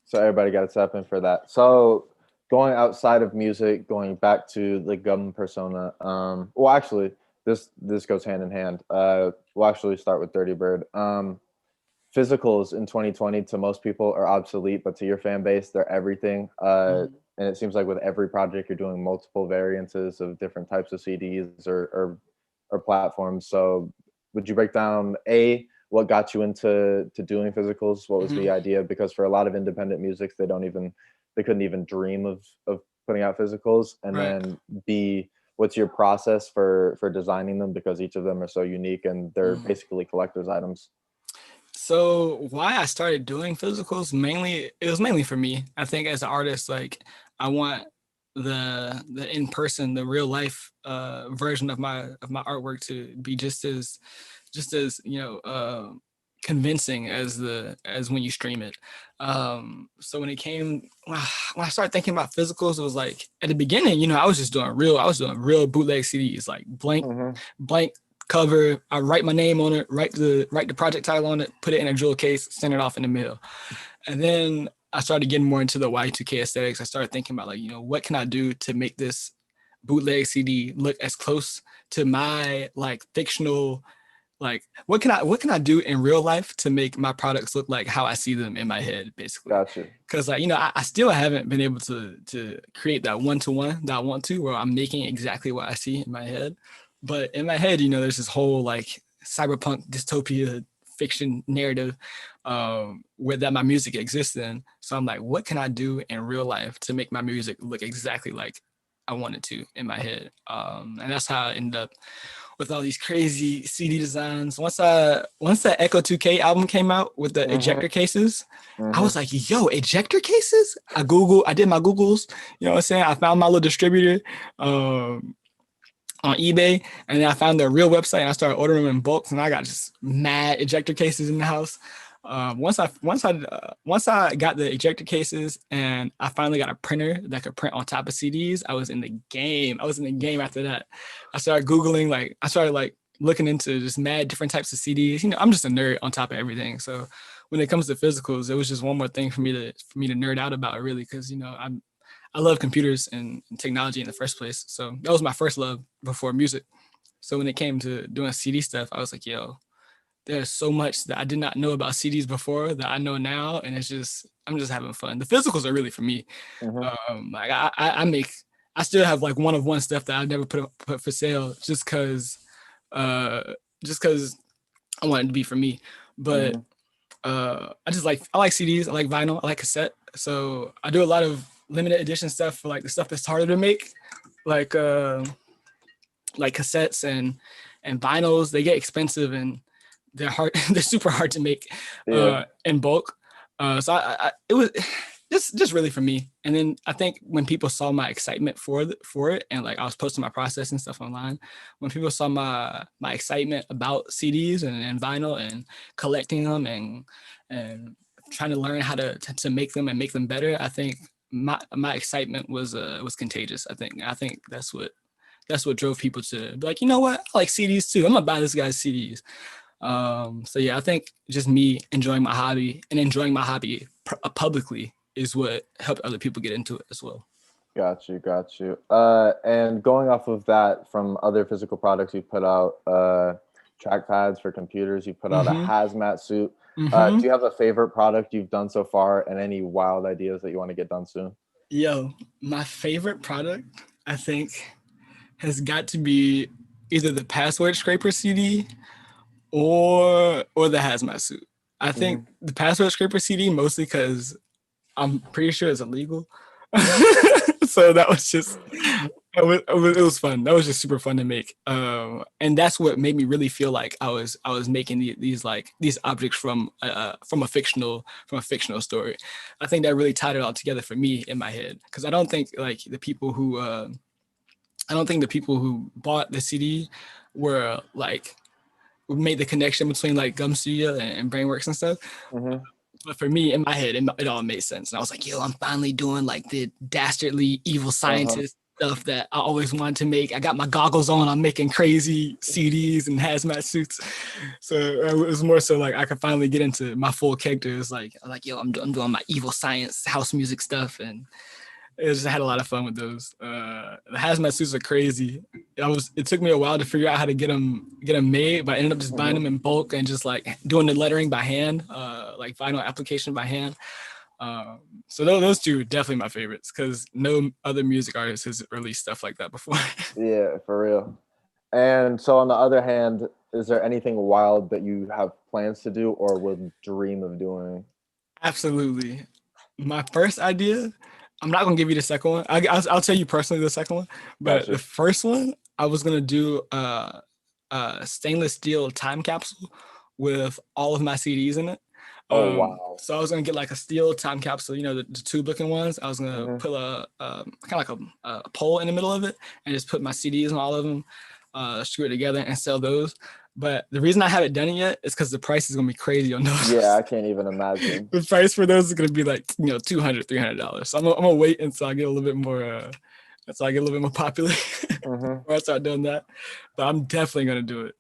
So everybody got to tap in for that. So going outside of music, going back to the gum persona. Well, actually, this goes hand in hand. We'll actually start with Dirty Bird. Physicals in 2020 to most people are obsolete, but to your fan base, they're everything. And it seems like with every project, you're doing multiple variances of different types of CDs or platforms. So, would you break down what got you into doing physicals? What was the Mhm. idea? Because for a lot of independent music, they couldn't even dream of putting out physicals. And Right. then B, what's your process for designing them? Because each of them are so unique and they're Mhm. basically collector's items. So why I started doing physicals it was mainly for me. I think as an artist, like I want the in person, the real life version of my artwork to be just as convincing as when you stream it. So when I started thinking about physicals, it was like at the beginning, I was doing real bootleg CDs, like Mm-hmm. blank cover. I write my name on it, write the project title on it, put it in a jewel case, send it off in the mail. And then I started getting more into the Y2K aesthetics. I started thinking about like, what can I do to make this bootleg CD look as close to my like fictional, like what can I do in real life to make my products look like how I see them in my head, basically. Got you. Because like, I still haven't been able to create that one-to-one that I want to, where I'm making exactly what I see in my head. But in my head, there's this whole like cyberpunk dystopia fiction narrative where that my music exists in. So I'm like, what can I do in real life to make my music look exactly like I want it to in my head? And that's how I ended up with all these crazy CD designs. Once that Echo 2K album came out with the Mm-hmm. ejector cases, I Mm-hmm. was like, yo, ejector cases? I did my Googles, you know what I'm saying? I found my little distributor on eBay, and then I found their real website and I started ordering them in bulk, and I got just mad ejector cases in the house. Once I got the ejector cases and I finally got a printer that could print on top of CDs, I was in the game. I was in the game after that. I started Googling, like I started like looking into just mad different types of CDs. You know, I'm just a nerd on top of everything. So when it comes to physicals, it was just one more thing for me to nerd out about, really, because I love computers and technology in the first place. So that was my first love before music. So when it came to doing CD stuff, I was like, yo, there's so much that I did not know about CDs before that I know now, and I'm just having fun. The physicals are really for me. Mhm. Like I still have like one of one stuff that I never put for sale uh, just because I want it to be for me. But Mhm. I like CDs, I like vinyl, I like cassette. So I do a lot of limited edition stuff for like the stuff that's harder to make, like like cassettes and vinyls. They get expensive and they're hard. They're super hard to make Yeah. in bulk. So it was just really for me. And then I think when people saw my excitement for it, and like I was posting my process and stuff online, when people saw my excitement about CDs and vinyl and collecting them and trying to learn how to make them and make them better, I think my excitement was contagious. I think that's what drove people to be like, you know what, I like CDs too. I'm gonna buy this guy's CDs. So yeah, I think just me enjoying my hobby and enjoying my hobby publicly is what helped other people get into it as well. Got you, got you. And going off of that, from other physical products you put out, track pads for computers, you put out a Mm-hmm. hazmat suit. Mm-hmm. Do you have a favorite product you've done so far, and any wild ideas that you want to get done soon? Yo, my favorite product, I think, has got to be either the password scraper CD or the hazmat suit. I think Hmm. the password scraper CD mostly because I'm pretty sure it's illegal. So that was just it was fun. That was just super fun to make. And that's what made me really feel like I was making these objects from a fictional story. I think that really tied it all together for me in my head, because I don't think the people who bought the CD were like made the connection between like Gum Studio and Brainworks and stuff. Hmm. But for me, in my head, it all made sense. And I was like, yo, I'm finally doing like the dastardly evil Uh-huh. scientist stuff that I always wanted to make. I got my goggles on. I'm making crazy CDs and hazmat suits. So it was more so like I could finally get into my full character. It's like, yo, I'm doing my evil science house music stuff. And I had a lot of fun with those. The hazmat suits are crazy. It took me a while to figure out how to get them made, but I ended up just buying Hmm. them in bulk and just like doing the lettering by hand, like vinyl application by hand. Um, so those two are definitely my favorites, because no other music artist has released stuff like that before. Yeah, for real. And so, on the other hand, is there anything wild that you have plans to do or would dream of doing? Absolutely. My first idea, I'm not gonna give you the second one. I'll tell you personally the second one, but the Gotcha. first one I was gonna do a stainless steel time capsule with all of my CDs in it. Oh, wow. So I was gonna get like a steel time capsule, the tube looking ones. I was gonna Hmm. put kind of like a pole in the middle of it and just put my CDs on all of them, screw it together and sell those. But the reason I haven't done it yet is because the price is gonna be crazy on Yeah, those. I can't even imagine. The price for those is gonna be like $200, $300. So I'm gonna wait until I get a little bit more popular Hmm. before I start doing that. But I'm definitely gonna do it.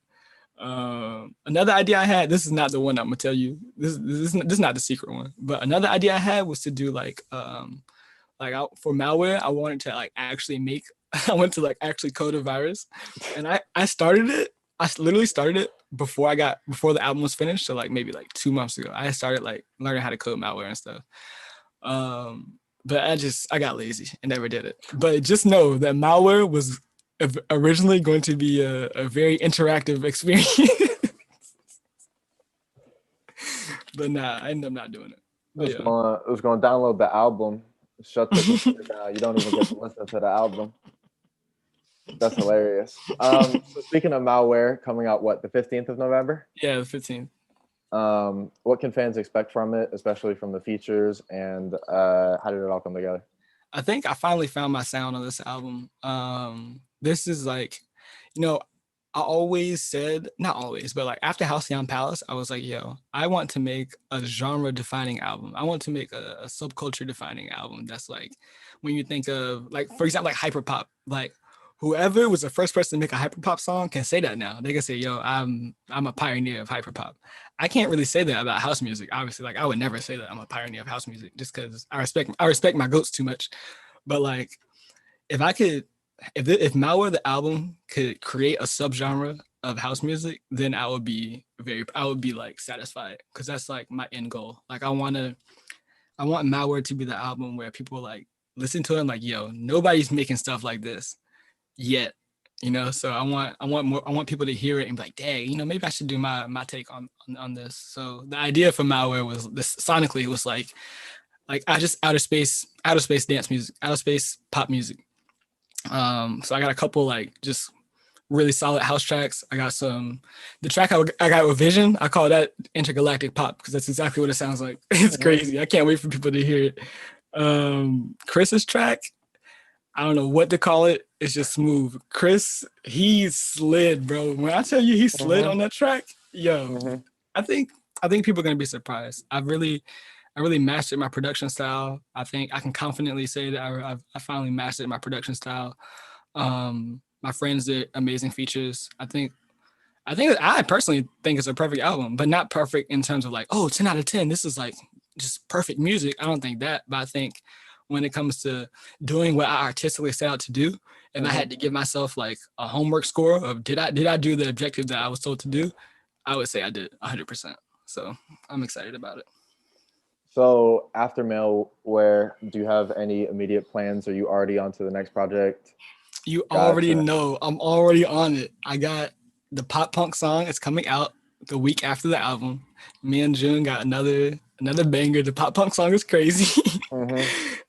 Another idea I had. This is not the one I'm gonna tell you. This is not the secret one. But another idea I had was to do for malware. I wanted to like actually make. I went to like actually code a virus, and I started it. Literally started it before the album was finished. So like maybe like 2 months ago, I started like learning how to code malware and stuff. But I got lazy and never did it. But just know that malware was originally going to be a very interactive experience. But nah, I ended up not doing it. But yeah. It was going to download the album, shut the computer down. You don't even get to listen to the album. That's hilarious. So speaking of malware, coming out what, the 15th of November? Yeah, the 15th. What can fans expect from it, especially from the features, and how did it all come together? I think I finally found my sound on this album. This is like, you know, I always said, not always, but like after Halcyon Palace, I was like, yo, I want to make a genre defining album. I want to make a subculture defining album. That's like when you think of like, for example, like hyperpop, like whoever was the first person to make a hyperpop song can say that now. They can say, "Yo, I'm a pioneer of hyperpop." I can't really say that about house music. Obviously, like I would never say that I'm a pioneer of house music just because I respect my goats too much. But like, if I could, if Malware the album could create a subgenre of house music, then I would be like satisfied because that's like my end goal. Like I want Malware to be the album where people like listen to it and like, yo, nobody's making stuff like this yet, you know. So I want people to hear it and be like, dang, you know, maybe I should do my take on this. So the idea for Malware was this sonically, it was like I just outer space dance music, outer space pop music. So I got a couple like just really solid house tracks. I got the track I got with Vision, I call that intergalactic pop because that's exactly what it sounds like. It's crazy. I can't wait for people to hear it. Chris's track, I don't know what to call it. It's just smooth. Chris, he slid, bro. When I tell you he slid on that track, yo, I think people are gonna be surprised. I really mastered my production style. I think I can confidently say that I finally mastered my production style. My friends did amazing features. I personally think it's a perfect album, but not perfect in terms of like, oh, 10 out of 10. This is like just perfect music. I don't think that, but I think when it comes to doing what I artistically set out to do, if I had to give myself like a homework score of did I do the objective that I was told to do, I would say I did 100%. So I'm excited about it. So after Malware, do you have any immediate plans? Are you already on to the next project? You already Gotcha. know I'm already on it. I got the pop punk song. It's coming out the week after the album. Me and June got another banger. The pop punk song is crazy.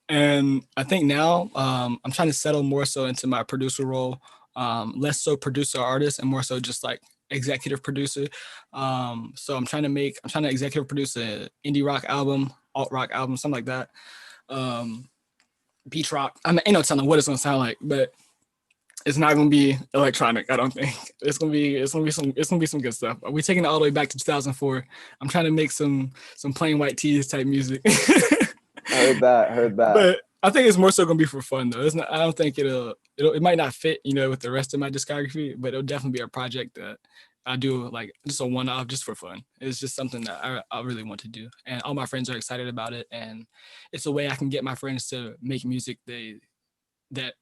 And I think now I'm trying to settle more so into my producer role, less so producer artist and more so just like executive producer. So I'm trying to executive produce an indie rock album, alt rock album, something like that. Beach rock. I mean, ain't no telling what it's gonna sound like, but it's not gonna be electronic. I don't think it's gonna be some good stuff. We're taking it all the way back to 2004. I'm trying to make some plain white tees type music. Heard that. But I think it's more so gonna be for fun though. It's not. I don't think it might not fit, you know, with the rest of my discography, but it'll definitely be a project that I do like just a one-off, just for fun. It's just something that I really want to do, and all my friends are excited about it, and it's a way I can get my friends to make music that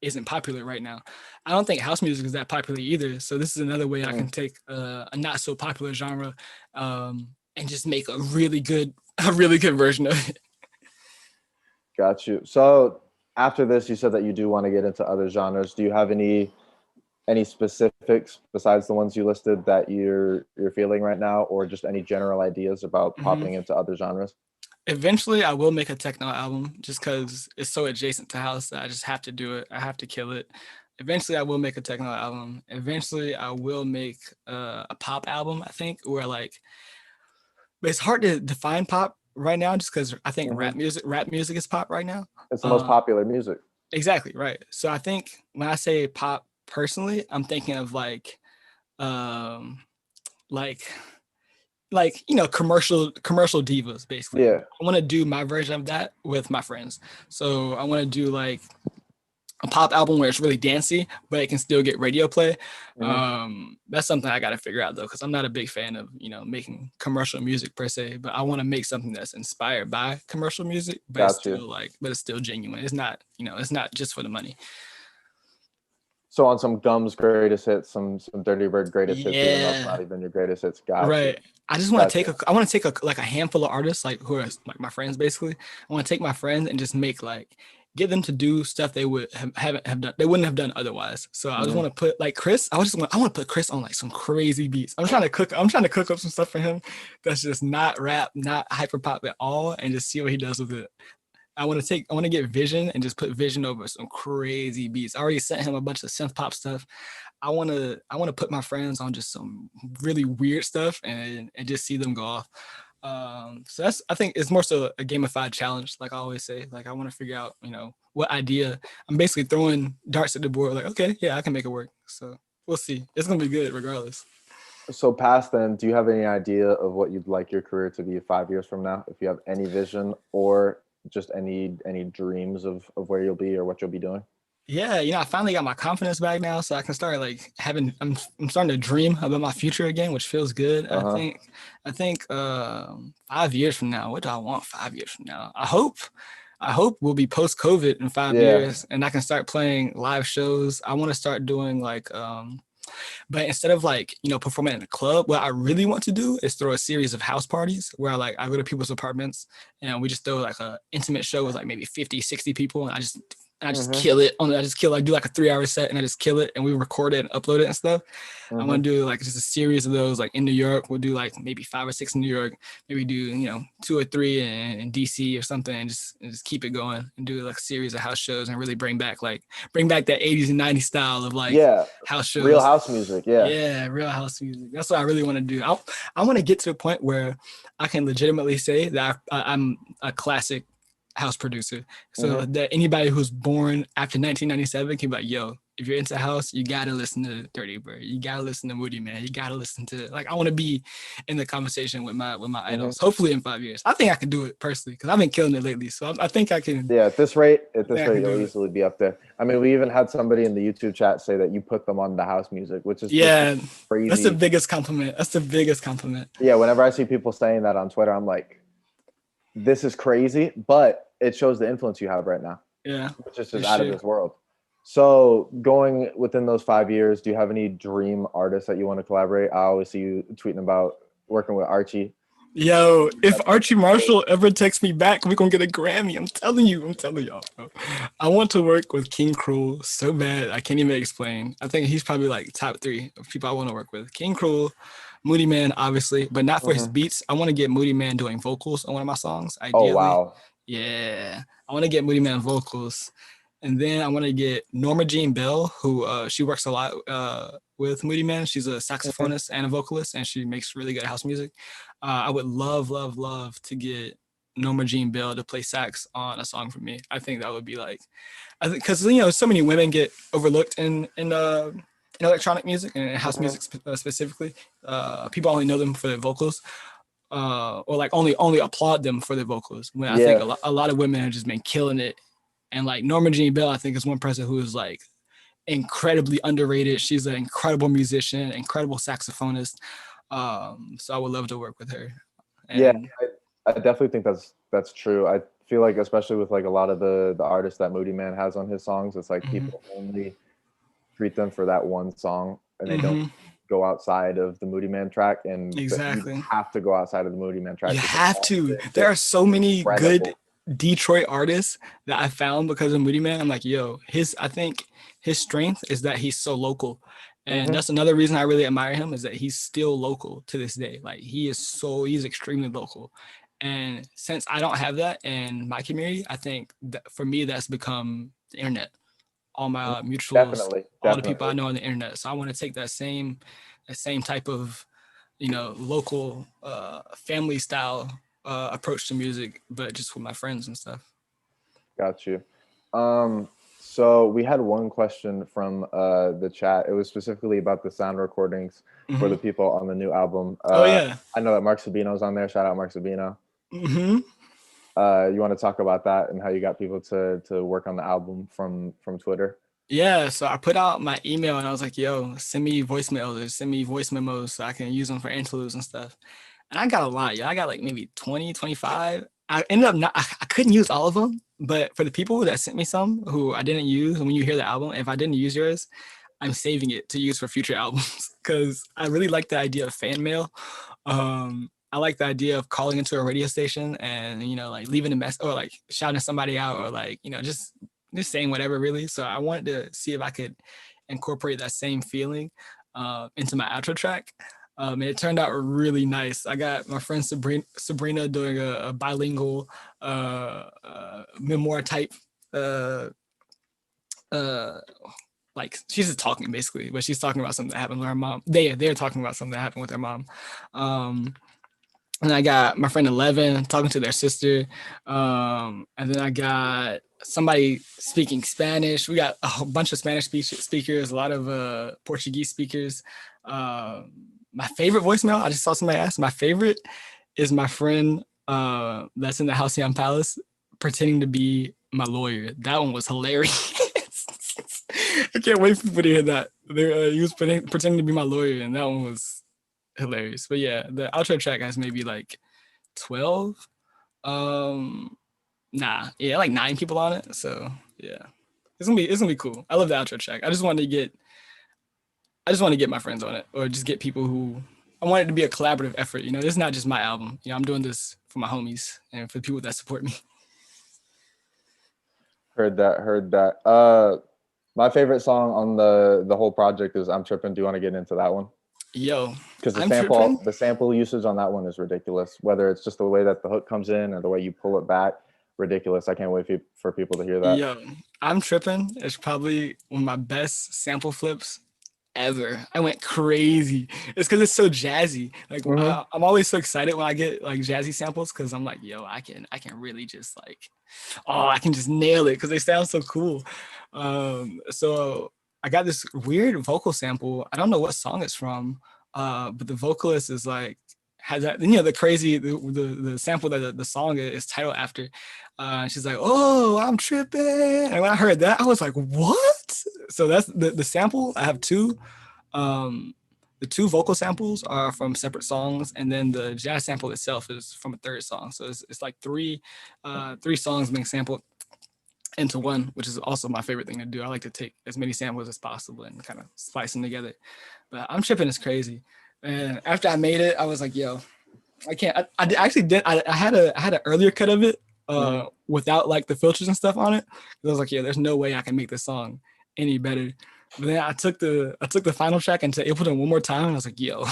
isn't popular right now. I don't think house music is that popular either. So this is another way I can take a not so popular genre and just make a really good version of it. Got you. So after this, you said that you do want to get into other genres. Do you have any specifics besides the ones you listed that you're feeling right now, or just any general ideas about popping into other genres? Eventually, I will make a techno album just because it's so adjacent to house that I just have to do it. I have to kill it. Eventually, I will make a techno album. Eventually, I will make a pop album, I think, where like, but it's hard to define pop right now just because I think rap music is pop right now. It's the most popular music. Exactly, right. So I think when I say pop personally, I'm thinking of um, like you know, commercial divas basically. Yeah. I want to do my version of that with my friends. So I want to do like a pop album where it's really dancey, but it can still get radio play. That's something I got to figure out though, because I'm not a big fan of, you know, making commercial music per se. But I want to make something that's inspired by commercial music, but it's still genuine. It's not, you know, it's not just for the money. So on some Gums greatest hits, some Dirty Bird greatest hits, even though it's Yeah. not even your greatest hits. Got Right. you. I just want to take a handful of artists like who are like my friends basically. I want to take my friends and just make like get them to do stuff they would haven't have done, they wouldn't have done otherwise. So I just want to put like Chris. I want to put Chris on like some crazy beats. I'm trying to cook up some stuff for him that's just not rap, not hyper pop at all, and just see what he does with it. I want to get Vision and just put Vision over some crazy beats. I already sent him a bunch of synth pop stuff. I want to put my friends on just some really weird stuff and just see them go off. So I think it's more so a gamified challenge. Like I always say, like I want to figure out, you know, what idea. I'm basically throwing darts at the board. Like, okay, yeah, I can make it work. So we'll see. It's going to be good regardless. So past then, do you have any idea of what you'd like your career to be 5 years from now? If you have any vision or just any dreams of where you'll be or what you'll be doing? Yeah, I finally got my confidence back now, so I can start like having. I'm starting to dream about my future again, which feels good. Uh-huh. I think 5 years from now. What do I want 5 years from now? I hope we'll be post COVID in five Yeah. years, and I can start playing live shows. I want to start doing like but instead of like, performing in a club, what I really want to do is throw a series of house parties where like I go to people's apartments and we just throw like a intimate show with like maybe 50, 60 people. And I just Mm-hmm. kill it on I just kill I do like a 3 hour set and I just kill it and we record it and upload it and stuff. I Mm-hmm. want to do like just a series of those like in New York. We'll do like maybe 5 or 6 in New York, maybe do 2 or 3 in DC or something, and just keep it going and do like a series of house shows and really bring back that 80s and 90s style of like Yeah. house Real shows. house music. Yeah. Yeah, real house music. That's what I really want to do. I want to get to a point where I can legitimately say that I'm a classic house producer. So Mm-hmm. that anybody who's born after 1997 can be like, yo, if you're into house, you gotta listen to Dirty Bird. You gotta listen to Moody Man. You gotta listen to like I want to be in the conversation with my Mm-hmm. idols. Hopefully in 5 years. I think I can do it personally because I've been killing it lately. So I think I can. Yeah, at this rate, I think I can you'll do it. easily be up there. I mean, we even had somebody in the YouTube chat say that you put them on the house music, which is Yeah, that's the crazy. biggest compliment. That's the biggest compliment. Yeah, whenever I see people saying that on Twitter, I'm like, this is crazy, but it shows the influence you have right now, Yeah, which is for just out of sure. this world. So, going within those 5 years, do you have any dream artists that you want to collaborate? I always see you tweeting about working with Archie. Yo, if Archie Marshall ever texts me back, we're gonna get a Grammy. I'm telling y'all, bro. I want to work with King Cruel so bad. I can't even explain. I think he's probably like top 3 of people I want to work with. King Cruel, Moody Man, obviously, but not for his Mm-hmm. beats. I want to get Moody Man doing vocals on one of my songs, Oh ideally. wow. Yeah, I want to get Moody Man vocals. And then I want to get Norma Jean Bell, who she works a lot with Moody Man. She's a Mm-hmm. saxophonist and a vocalist, and she makes really good house music. I would love, love, love to get Norma Jean Bell to play sax on a song for me. I think that would be like, I think because so many women get overlooked in electronic music and in house Mm-hmm. music specifically. People only know them for their vocals. Or like only applaud them for their vocals. When I think Yeah. a lot of women have just been killing it, and like Norma Jean Bell, I think is one person who is like incredibly underrated. She's an incredible musician, incredible saxophonist. So I would love to work with her. Yeah. And I definitely think that's true. I feel like, especially with like a lot of the artists that Moody Man has on his songs, it's like mm-hmm, people only treat them for that one song, and they don't mm-hmm, go outside of the Moody Man track. And you exactly. have to go outside of the Moody Man You track because have all to. of it There is are so many good incredible. Detroit artists that I found because of Moody Man. I'm like, yo, I think his strength is that he's so local. And Hmm. that's another reason I really admire him is that he's still local to this day. Like he's extremely local. And since I don't have that in my community, I think that for me that's become the internet. All my mutuals, Definitely, all the people I definitely. know on the internet. So I want to take that same type of local family style approach to music, but just with my friends and stuff. Got you. Um, so we had one question from the chat. It was specifically about the sound recordings for Mm-hmm. the people on the new album. Oh yeah. I know that Mark Sabino's on there. Shout out Mark Sabino. Mm-hmm. You want to talk about that and how you got people to work on the album from Twitter? Yeah, so I put out my email and I was like, yo, send me voicemails or send me voice memos so I can use them for interludes and stuff. And I got a lot. Yeah, I got like maybe 20, 25. I ended up I couldn't use all of them, but for the people that sent me some who I didn't use, when you hear the album, if I didn't use yours, I'm saving it to use for future albums because I really like the idea of fan mail. I like the idea of calling into a radio station and like leaving a mess or like shouting somebody out or like just saying whatever really. So I wanted to see if I could incorporate that same feeling into my outro track. And it turned out really nice. I got my friend Sabrina doing a bilingual memoir type uh, uh, like she's just talking basically, but she's talking about something that happened with her mom. They're talking about something that happened with their mom. And I got my friend 11 talking to their sister. And then I got somebody speaking Spanish. We got a whole bunch of Spanish speakers, a lot of Portuguese speakers. My favorite voicemail, I just saw somebody ask, my favorite is my friend that's in the Halcyon Palace pretending to be my lawyer. That one was hilarious. can't wait for people to hear that. He was pretending to be my lawyer, and that one was hilarious. But yeah, the outro track has maybe like 12. Yeah, like 9 people on it. So yeah, it's gonna be cool. I love the outro track. I just want to get my friends on it, or just get people who I want it to be a collaborative effort. This is not just my album. I'm doing this for my homies and for the people that support me. Heard that. My favorite song on the whole project is "I'm Trippin'." Do you want to get into that one? Yo, Because I'm tripping. the sample usage on that one is ridiculous. Whether it's just the way that the hook comes in or the way you pull it back, ridiculous. I can't wait for people to hear that. Yo, I'm tripping. It's probably one of my best sample flips ever. I went crazy. It's because it's so jazzy. Like I'm always so excited when I get like jazzy samples, because I'm like, yo, I can really just like, I can just nail it because they sound so cool. So I got this weird vocal sample. I don't know what song it's from, but the vocalist is like has that the crazy the sample that the song is titled after. She's like, "Oh, I'm tripping," and when I heard that, I was like, "What?" So that's the sample. I have two. The 2 vocal samples are from separate songs, and then the jazz sample itself is from a third song. So it's like three songs being sampled into one, which is also my favorite thing to do. I like to take as many samples as possible and kind of splice them together. But I'm tripping is crazy. And after I made it, I was like, yo, I can't. I actually did. I had an earlier cut of it without like the filters and stuff on it. I was like, yeah, there's no way I can make this song any better. But then I took the final track and input it one more time, and I was like, yo.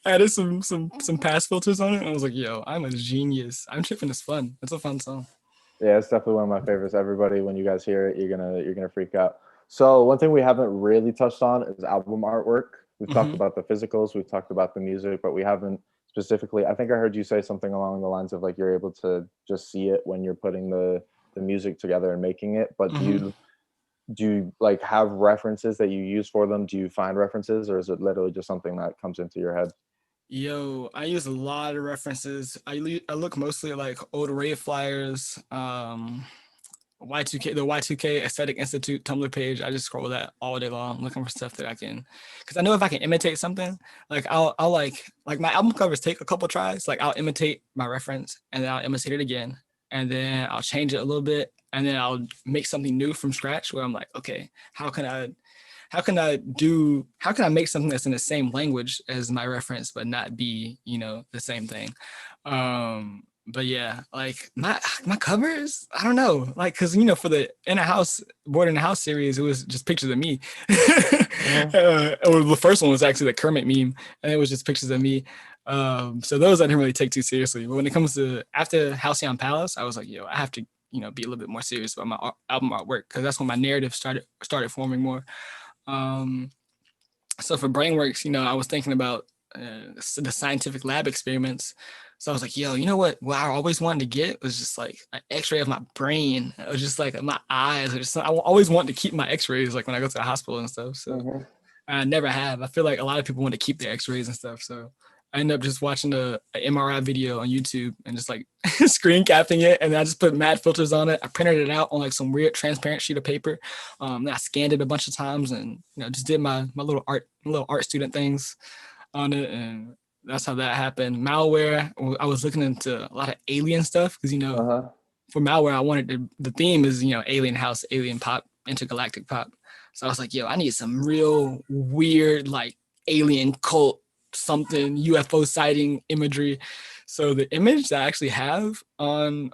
I added some pass filters on it, and I was like, yo, I'm a genius. I'm tripping. It's fun. It's a fun song. Yeah, it's definitely one of my favorites. Everybody, when you guys hear it, you're gonna freak out. So one thing we haven't really touched on is album artwork. We've talked about the physicals, we've talked about the music, but we haven't specifically. I think I heard you say something along the lines of like you're able to just see it when you're putting the music together and making it. But do you like have references that you use for them? Do you find references, or is it literally just something that comes into your head? Yo, I use a lot of references. I look mostly at like old rave flyers, Y2K, the Y2K Aesthetic Institute Tumblr page. I just scroll that all day long, looking for stuff that I can, because I know if I can imitate something, like I'll like my album covers take a couple tries. Like I'll imitate my reference, and then I'll imitate it again, and then I'll change it a little bit, and then I'll make something new from scratch. Where I'm like, okay, how can I make something that's in the same language as my reference, but not be, the same thing. But yeah, like my covers, I don't know, like, cause for the Board in the House series, it was just pictures of me. Or the first one was actually the Kermit meme, and it was just pictures of me. So those I didn't really take too seriously. But when it comes to after Halcyon Palace, I was like, yo, I have to, be a little bit more serious about my album artwork, because that's when my narrative started forming more. So for Brainworks, I was thinking about the scientific lab experiments. So I was like, yo, you know what I always wanted to get was just like an x-ray of my brain, or just like my eyes, or just I always wanted to keep my x-rays like when I go to the hospital and stuff. So I never have. I feel like a lot of people want to keep their x-rays and stuff. So I ended up just watching a MRI video on YouTube and just like screen capping it. And I just put mad filters on it. I printed it out on like some weird transparent sheet of paper. Then I scanned it a bunch of times and, just did my little art student things on it. And that's how that happened. Malware, I was looking into a lot of alien stuff because, for Malware, I wanted the theme is, alien house, alien pop, intergalactic pop. So I was like, yo, I need some real weird, like alien cult something UFO sighting imagery. So the image that I actually have on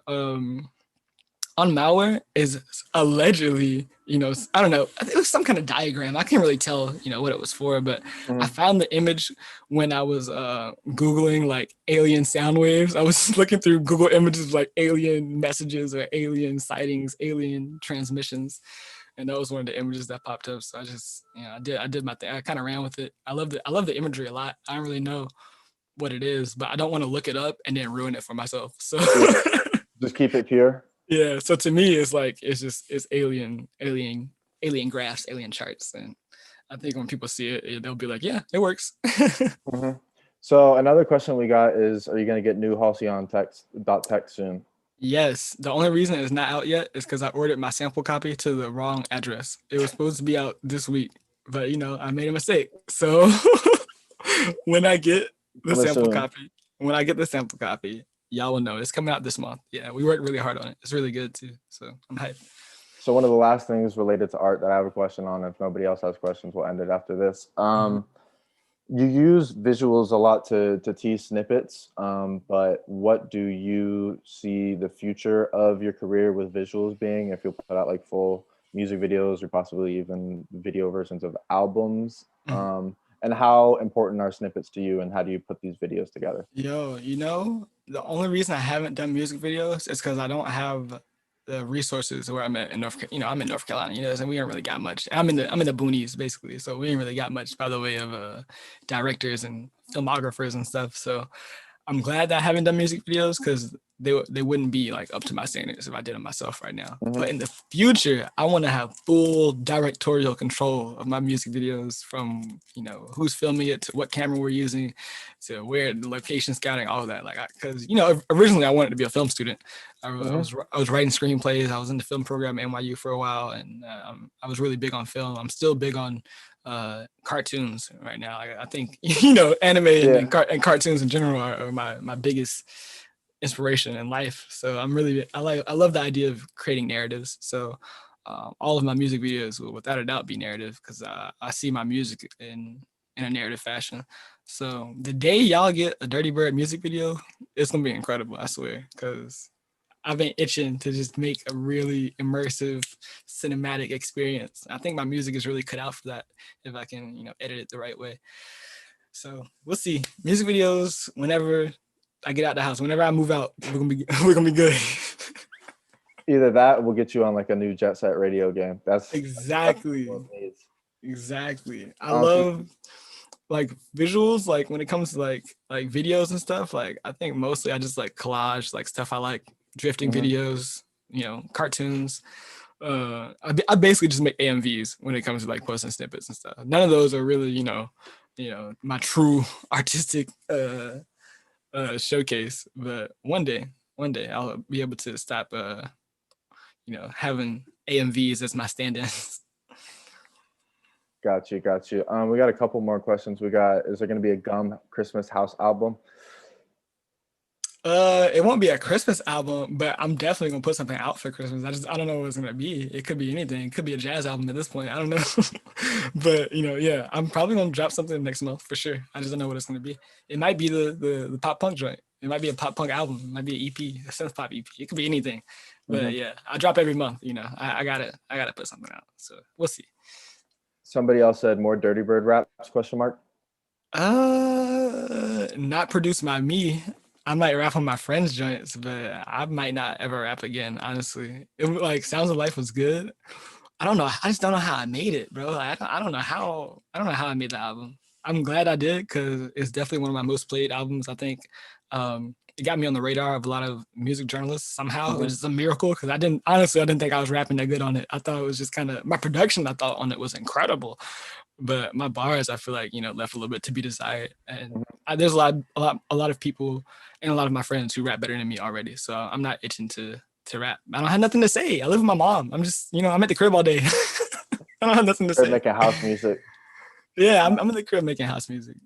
Malware is allegedly, I don't know, it was some kind of diagram. I can't really tell, what it was for, but I found the image when I was Googling like alien sound waves. I was looking through Google images like alien messages or alien sightings, alien transmissions. And that was one of the images that popped up. So I just, I did my thing. I kind of ran with it. I love the imagery a lot. I don't really know what it is, but I don't want to look it up and then ruin it for myself. So just keep it pure. Yeah. So to me, it's like it's alien graphs, alien charts, and I think when people see it, they'll be like, yeah, it works. So another question we got is, are you going to get new Halcyon tech soon? Yes, the only reason it's not out yet is because I ordered my sample copy to the wrong address. It was supposed to be out this week, but I made a mistake. So when I get the Coming sample soon. copy, when I get the sample copy, y'all will know. It's coming out this month. Yeah, we worked really hard on it. It's really good too. So I'm hyped. So one of the last things related to art that I have a question on, if nobody else has questions, we'll end it after this. Mhm. You use visuals a lot to tease snippets, but what do you see the future of your career with visuals being? If you'll put out like full music videos or possibly even video versions of albums, Mhm. and how important are snippets to you, and how do you put these videos together? Yo, the only reason I haven't done music videos is because I don't have the resources where I'm at in I'm in North Carolina, and we don't really got much. I'm in the boonies basically, so we ain't really got much by the way of directors and filmographers and stuff. So I'm glad that I haven't done music videos because they wouldn't be like up to my standards if I did them myself right now. Mm-hmm. But in the future, I want to have full directorial control of my music videos from who's filming it to what camera we're using to where the location scouting, all of that. Like, because originally I wanted to be a film student. Mm-hmm. I was writing screenplays. I was in the film program at NYU for a while, and I was really big on film. I'm still big on cartoons right now. I think anime Yeah. and cartoons in general are my biggest inspiration in life. So I love the idea of creating narratives. So all of my music videos will without a doubt be narrative because I see my music in a narrative fashion. So the day y'all get a Dirty Bird music video, it's gonna be incredible, I swear, because I've been itching to just make a really immersive cinematic experience. I think my music is really cut out for that if I can, edit it the right way. So we'll see. Music videos, whenever I get out the house, whenever I move out, we're gonna be good. Either that, or we'll get you on like a new Jet Set Radio game. That's what the Exactly. world needs. Exactly. I So love like visuals, like when it comes to like videos and stuff. Like I think mostly I just like collage like stuff I like, drifting mhm. videos, cartoons. I basically just make AMVs when it comes to like posting snippets and stuff. None of those are really, my true artistic showcase. But one day I'll be able to stop having AMVs as my stand-ins. Got you, got you. We got a couple more questions. Is there going to be a Gum Christmas House album? It won't be a Christmas album, but I'm definitely gonna put something out for Christmas. I don't know what it's gonna be. It could be anything. It could be a jazz album at this point. I don't know. But yeah, I'm probably gonna drop something next month for sure. I just don't know what it's gonna be. It might be the pop punk joint. It might be a pop punk album. It might be an EP, a synth pop EP. It could be anything. But Hmm. yeah, I drop every month. I gotta put something out. So we'll see. Somebody else said more Dirty Bird raps? Question mark. Not produced by me. I might rap on my friends' joints, but I might not ever rap again. Honestly, like Sounds of Life was good. I don't know. I just don't know how I made it, bro. I don't know how. I don't know how I made the album. I'm glad I did because it's definitely one of my most played albums. I think it got me on the radar of a lot of music journalists somehow, which Hmm. is a miracle because I didn't think I was rapping that good on it. I thought it was just kind of my production. I thought on it was incredible, but my bars I feel like left a little bit to be desired. And there's a lot of people and a lot of my friends who rap better than me already. So I'm not itching to rap. I don't have nothing to say. I live with my mom. I'm just I'm at the crib all day. I don't have nothing to They're say. making house music. Yeah, I'm in the crib making house music.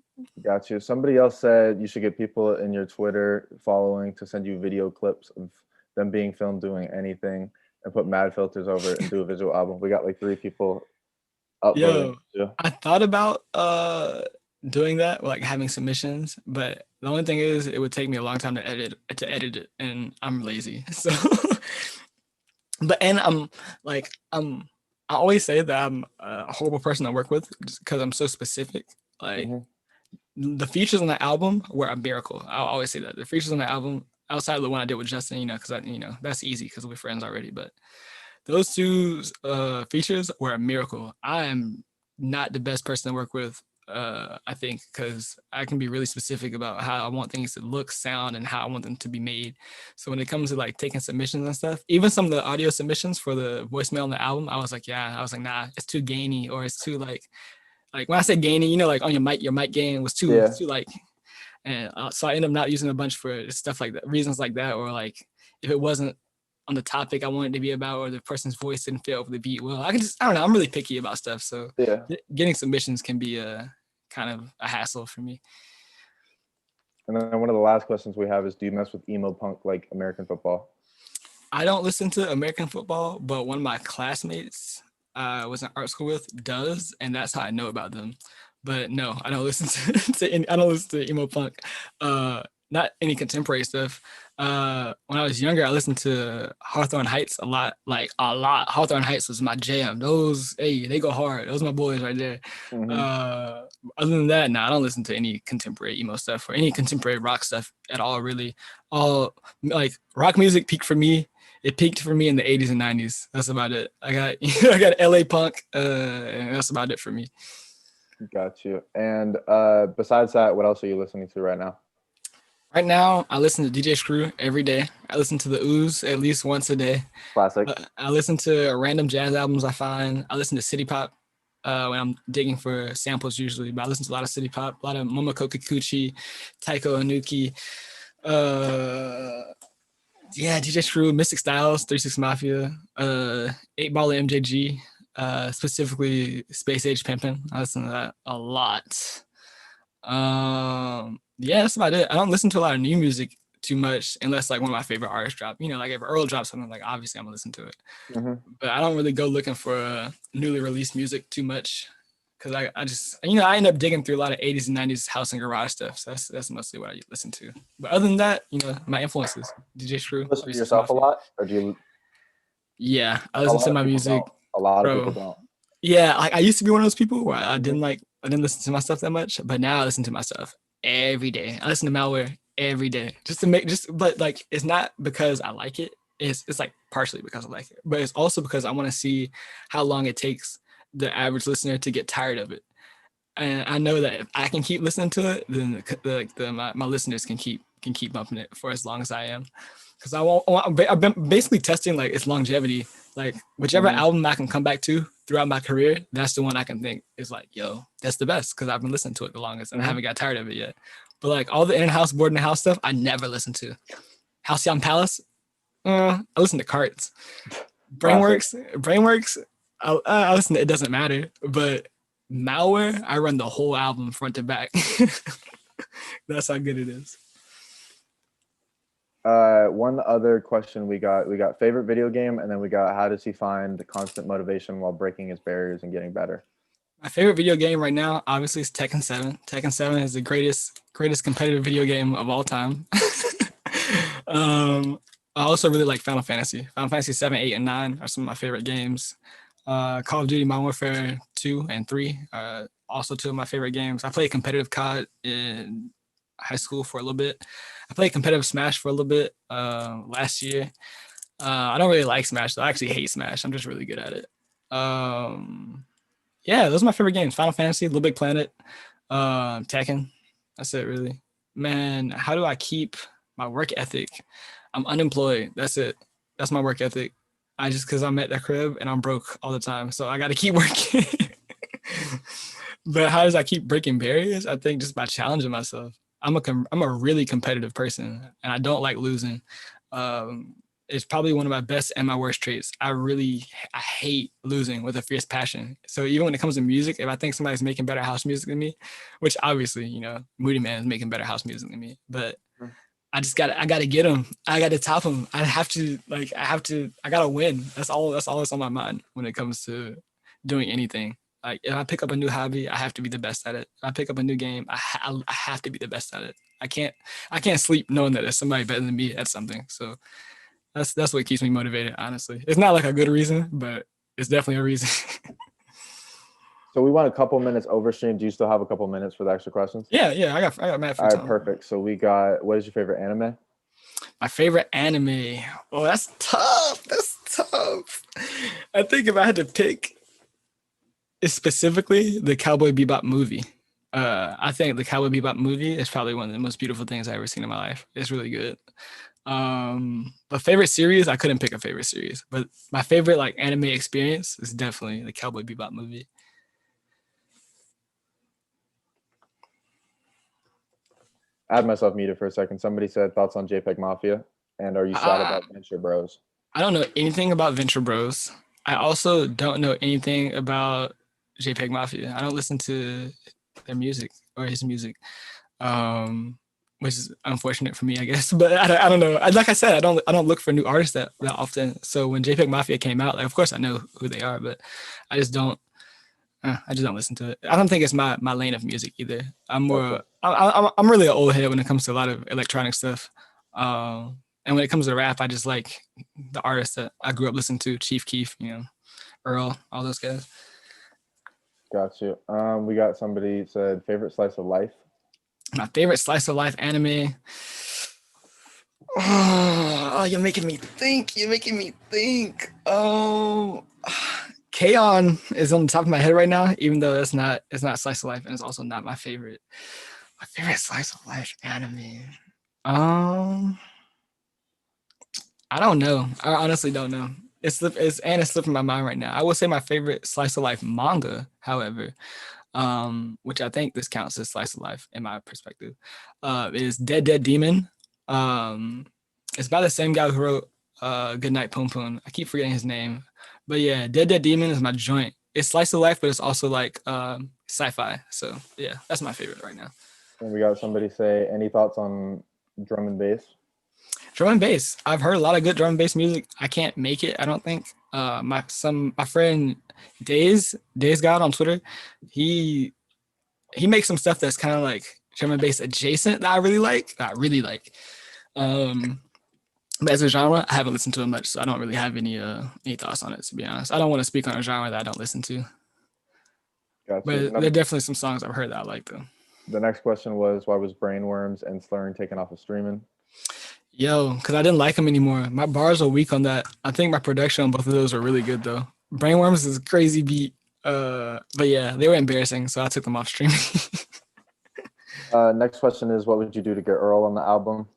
Got you. Somebody else said you should get people in your Twitter following to send you video clips of them being filmed doing anything and put mad filters over it and do a visual album. We got like 3 people upvoting. Yo, Yeah. I thought about doing that, like having submissions, but the only thing is it would take me a long time to edit it, and I'm lazy. So but and I'm like I always say that I'm a horrible person to work with because I'm so specific. Like Hmm. the features on the album were a miracle. I'll always say that the features on the album, outside of the one I did with Justin, because that's easy because we're friends already. But those two features were a miracle. I am not the best person to work with. I think because I can be really specific about how I want things to look, sound, and how I want them to be made. So when it comes to like taking submissions and stuff, even some of the audio submissions for the voicemail on the album, I was like, nah, it's too gainy, or it's too like when I say gainy, like on your mic gain was Yeah. too like, and so I ended up not using a bunch for stuff like that, reasons like that, or like if it wasn't on the topic I wanted to be about, or the person's voice didn't fit over the beat well, I don't know. I'm really picky about stuff, so Yeah. getting submissions can be a kind of a hassle for me. And then one of the last questions we have is, do you mess with emo punk like American football? I don't listen to American football, but one of my classmates I was in art school with does, and that's how I know about them. But no, I don't listen I don't listen to emo punk. Not any contemporary stuff. When I was younger, I listened to Hawthorne Heights a lot, like a lot. Hawthorne Heights was my jam. Those, hey, they go hard. Those are my boys right there. Mm-hmm. Other than that, no, I don't listen to any contemporary emo stuff or any contemporary rock stuff at all, really. All like rock music peaked for me. It peaked for me in the 80s and 90s. That's about it. I got I got LA punk, and that's about it for me. Got you. And besides that, what else are you listening to right now? Right now, I listen to DJ Screw every day. I listen to the Ooze at least once a day. Classic. I listen to random jazz albums I find. I listen to city pop when I'm digging for samples usually, but I listen to a lot of city pop, a lot of Momoko Kikuchi, Taiko Anuki, yeah, DJ Screw, Mystic Styles, 36 Mafia, 8 Ball of MJG, specifically Space Age Pimpin'. I listen to that a lot. Yeah, that's about it. I don't listen to a lot of new music too much unless like one of my favorite artists drop. You know, like if Earl drops something, like obviously I'm gonna listen to it. Mm-hmm. But I don't really go looking for newly released music too much because I just I end up digging through a lot of 80s and 90s house and garage stuff. So that's mostly what I listen to. But other than that, my influences, DJ Screw, Listen to 36 yourself a Mafia. lot, or do you? Yeah, I A listen lot to of my people music, don't. A lot of bro. people don't. Yeah, like I used to be one of those people where I didn't listen to my stuff that much, but now I listen to my stuff every day. I listen to Malware every day but like it's not because I like it. It's like partially because I like it, but it's also because I want to see how long it takes the average listener to get tired of it. And I know that if I can keep listening to it, then my listeners can keep bumping it for as long as I am. Because I've been basically testing like its longevity. Like whichever album I can come back to throughout my career, that's the one I can think is like, yo, that's the best because I've been listening to it the longest and I haven't got tired of it yet. But like all the in-house, board in the house stuff, I never listen to. Halcyon Palace, I listen to Carts. Brainworks, I listen to It Doesn't Matter. But Malware, I run the whole album front to back. That's how good it is. One other question we got favorite video game, and then we got how does he find the constant motivation while breaking his barriers and getting better? My favorite video game right now, obviously, is Tekken 7. Tekken 7 is the greatest competitive video game of all time. I also really like Final Fantasy. Final Fantasy 7, 8, and 9 are some of my favorite games. Call of Duty Modern Warfare 2 and 3 are also two of my favorite games. I played competitive COD in high school for a little bit. I played competitive Smash for a little bit last year. I don't really like Smash, though. I actually hate Smash. I'm just really good at it. Yeah, those are my favorite games. Final Fantasy, Little Big Planet, Tekken. That's it, really. Man, how do I keep my work ethic? I'm unemployed. That's it. That's my work ethic. Because I'm at the crib and I'm broke all the time. So I got to keep working. But how does I keep breaking barriers? I think just by challenging myself. I'm a really competitive person and I don't like losing. It's probably one of my best and my worst traits. I hate losing with a fierce passion. So even when it comes to music, if I think somebody's making better house music than me, which obviously, Moody Man is making better house music than me, but I gotta get him. I gotta top him. I gotta win. That's all that's on my mind when it comes to doing anything. Like if I pick up a new hobby, I have to be the best at it. If I pick up a new game, I have to be the best at it. I can't sleep knowing that there's somebody better than me at something. So that's what keeps me motivated, honestly. It's not like a good reason, but it's definitely a reason. So we want a couple minutes overstream. Do you still have a couple minutes for the extra questions? Yeah, I got mad free All right, time. perfect. So we got, what is your favorite anime? My favorite anime. Oh, that's tough. I think if I had to pick, it's specifically the Cowboy Bebop movie. I think the Cowboy Bebop movie is probably one of the most beautiful things I've ever seen in my life. It's really good. But favorite series, I couldn't pick a favorite series, but my favorite like anime experience is definitely the Cowboy Bebop movie. I had myself muted for a second. Somebody said thoughts on JPEG Mafia. And are you sad Uh, about Venture Bros? I don't know anything about Venture Bros. I also don't know anything about JPEG Mafia. I don't listen to their music or his music, which is unfortunate for me, I guess. But I don't know. Like I said, I don't look for new artists that often. So when JPEG Mafia came out, like, of course I know who they are, but I just don't. I just don't listen to it. I don't think it's my lane of music either. I'm more. Gotcha. I'm really an old head when it comes to a lot of electronic stuff. And when it comes to rap, I just like the artists that I grew up listening to: Chief Keef, Earl, all those guys. Got you. We got somebody said favorite slice of life. My favorite slice of life anime. Oh, you're making me think. You're making me think. Oh, K-On! Is on the top of my head right now, even though it's not slice of life, and it's also not my favorite. My favorite slice of life anime. Um, I don't know. I honestly don't know. It's slipping my mind right now. I would say my favorite slice of life manga, however, which I think this counts as slice of life in my perspective, is Dead Dead Demon. Um, it's by the same guy who wrote Goodnight Poon Poon. I keep forgetting his name, but yeah, Dead Dead Demon is my joint. It's slice of life, but it's also like sci-fi. So yeah, that's my favorite right now. And we got somebody say any thoughts on drum and bass. Drum and bass. I've heard a lot of good drum and bass music. I can't make it, I don't think. My friend Days God on Twitter, he makes some stuff that's kind of like drum and bass adjacent that I really like. Um, but as a genre, I haven't listened to it much, so I don't really have any thoughts on it, to be honest. I don't want to speak on a genre that I don't listen to. Got you. But there are definitely some songs I've heard that I like though. The next question was why was Brainworms and Slurring taken off of streaming? Yo, because I didn't like them anymore. My bars are weak on that. I think my production on both of those are really good though. Brainworms is a crazy beat. But yeah, they were embarrassing, so I took them off streaming. Next question is what would you do to get Earl on the album?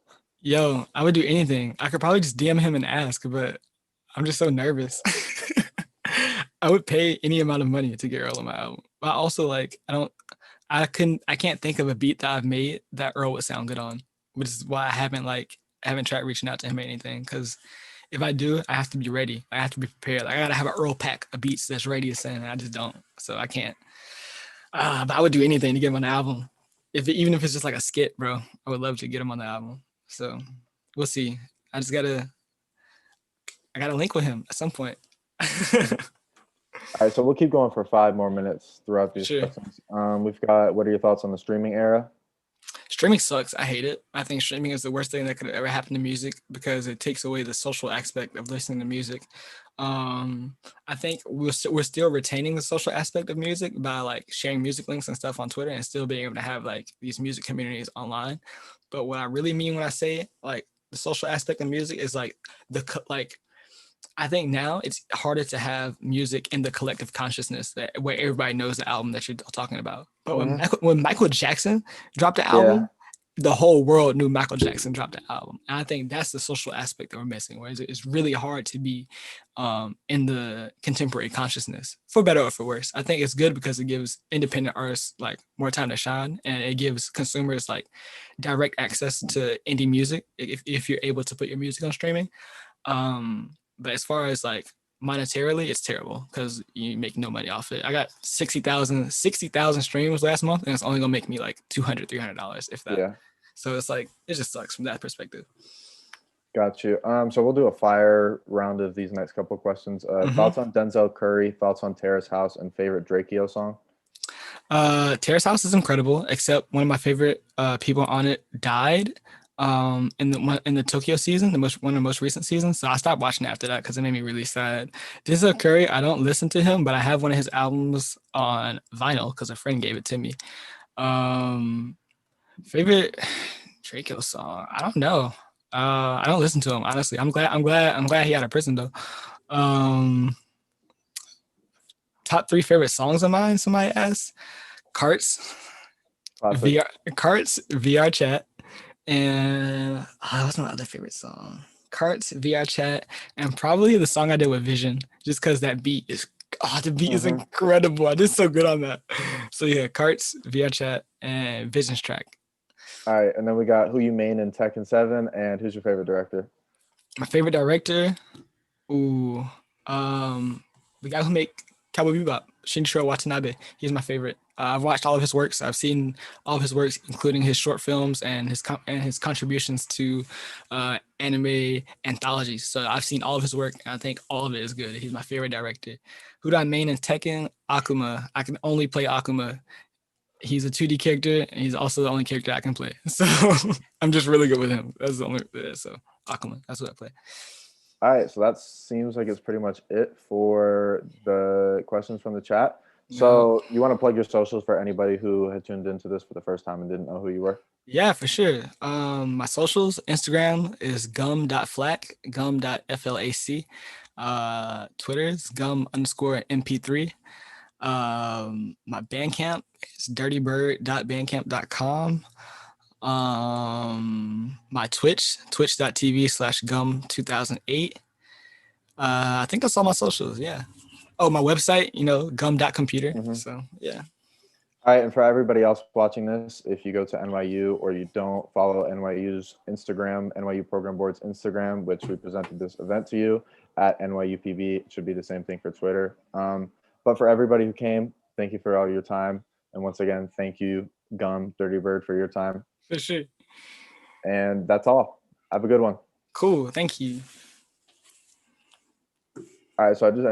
Yo, I would do anything. I could probably just DM him and ask, but I'm just so nervous. I would pay any amount of money to get Earl on my album. But also like I can't think of a beat that I've made that Earl would sound good on, which is why I haven't tried reaching out to him or anything. Because if I do, I have to be ready. I have to be prepared. Like, I gotta have an Earl pack of beats that's ready to send, and I just don't. So I can't. But I would do anything to get him on the album. Even if it's just like a skit, bro, I would love to get him on the album. So we'll see. I gotta link with him at some point. All right, so we'll keep going for 5 more minutes throughout these Sure. questions. We've got what are your thoughts on the streaming era? Streaming sucks. I hate it. I think streaming is the worst thing that could ever happen to music because it takes away the social aspect of listening to music. I think we're still retaining the social aspect of music by like sharing music links and stuff on Twitter and still being able to have like these music communities online. But what I really mean when I say like the social aspect of music is like like I think now it's harder to have music in the collective consciousness that where everybody knows the album that you're talking about. But when Michael Jackson dropped the album, the whole world knew Michael Jackson dropped the album. And I think that's the social aspect that we're missing, whereas it's really hard to be in the contemporary consciousness, for better or for worse. I think it's good because it gives independent artists like more time to shine, and it gives consumers like direct access to indie music if you're able to put your music on streaming. But as far as like monetarily, it's terrible because you make no money off it. I got 60,000 streams last month, and it's only gonna make me like $200-$300 if that. Yeah. So it's like it just sucks from that perspective. Got you. So we'll do a fire round of these next couple of questions. Thoughts on Denzel Curry, thoughts on Terrace House, and favorite Draco song? Terrace House is incredible, except one of my favorite people on it died in the Tokyo season, one of the most recent seasons. So I stopped watching after that because it made me really sad. Denzel Curry, I don't listen to him, but I have one of his albums on vinyl because a friend gave it to me. Favorite Draco song? I don't know. I don't listen to him honestly. I'm glad he out of prison though. Top 3 favorite songs of mine. Somebody asked. Carts, VR chat, and what's my other favorite song? Carts, VR chat, and probably the song I did with Vision, just because that beat is is incredible. I did so good on that. So yeah, Carts, VR chat, and Vision's track. All right, and then we got who you main in Tekken 7, and who's your favorite director? My favorite director, ooh, the guy who make Cowboy Bebop, Shinichiro Watanabe. He's my favorite. I've watched all of his works. I've seen all of his works, including his short films and his contributions to anime anthologies. So I've seen all of his work, and I think all of it is good. He's my favorite director. Who do I main in Tekken? Akuma. I can only play Akuma. He's a 2D character, and he's also the only character I can play. So I'm just really good with him. That's the only. So Akuma. That's what I play. All right, so that seems like it's pretty much it for the questions from the chat. So you want to plug your socials for anybody who had tuned into this for the first time and didn't know who you were? Yeah, for sure. My socials, Instagram is gum.flac, gum.flac. Twitter is gum_mp3. My Bandcamp is dirtybird.bandcamp.com. My Twitch, twitch.tv/gum2008. I think that's all my socials. Yeah. Oh, my website, gum.computer. Mhm. So yeah. All right, and for everybody else watching this, if you go to NYU or you don't follow NYU's Instagram, NYU Program Board's Instagram, which we presented this event to you at NYUPB, it should be the same thing for Twitter. But for everybody who came, thank you for all your time. And once again, thank you, Gum, Dirty Bird, for your time. For sure. And that's all. Have a good one. Cool. Thank you. All right, so I just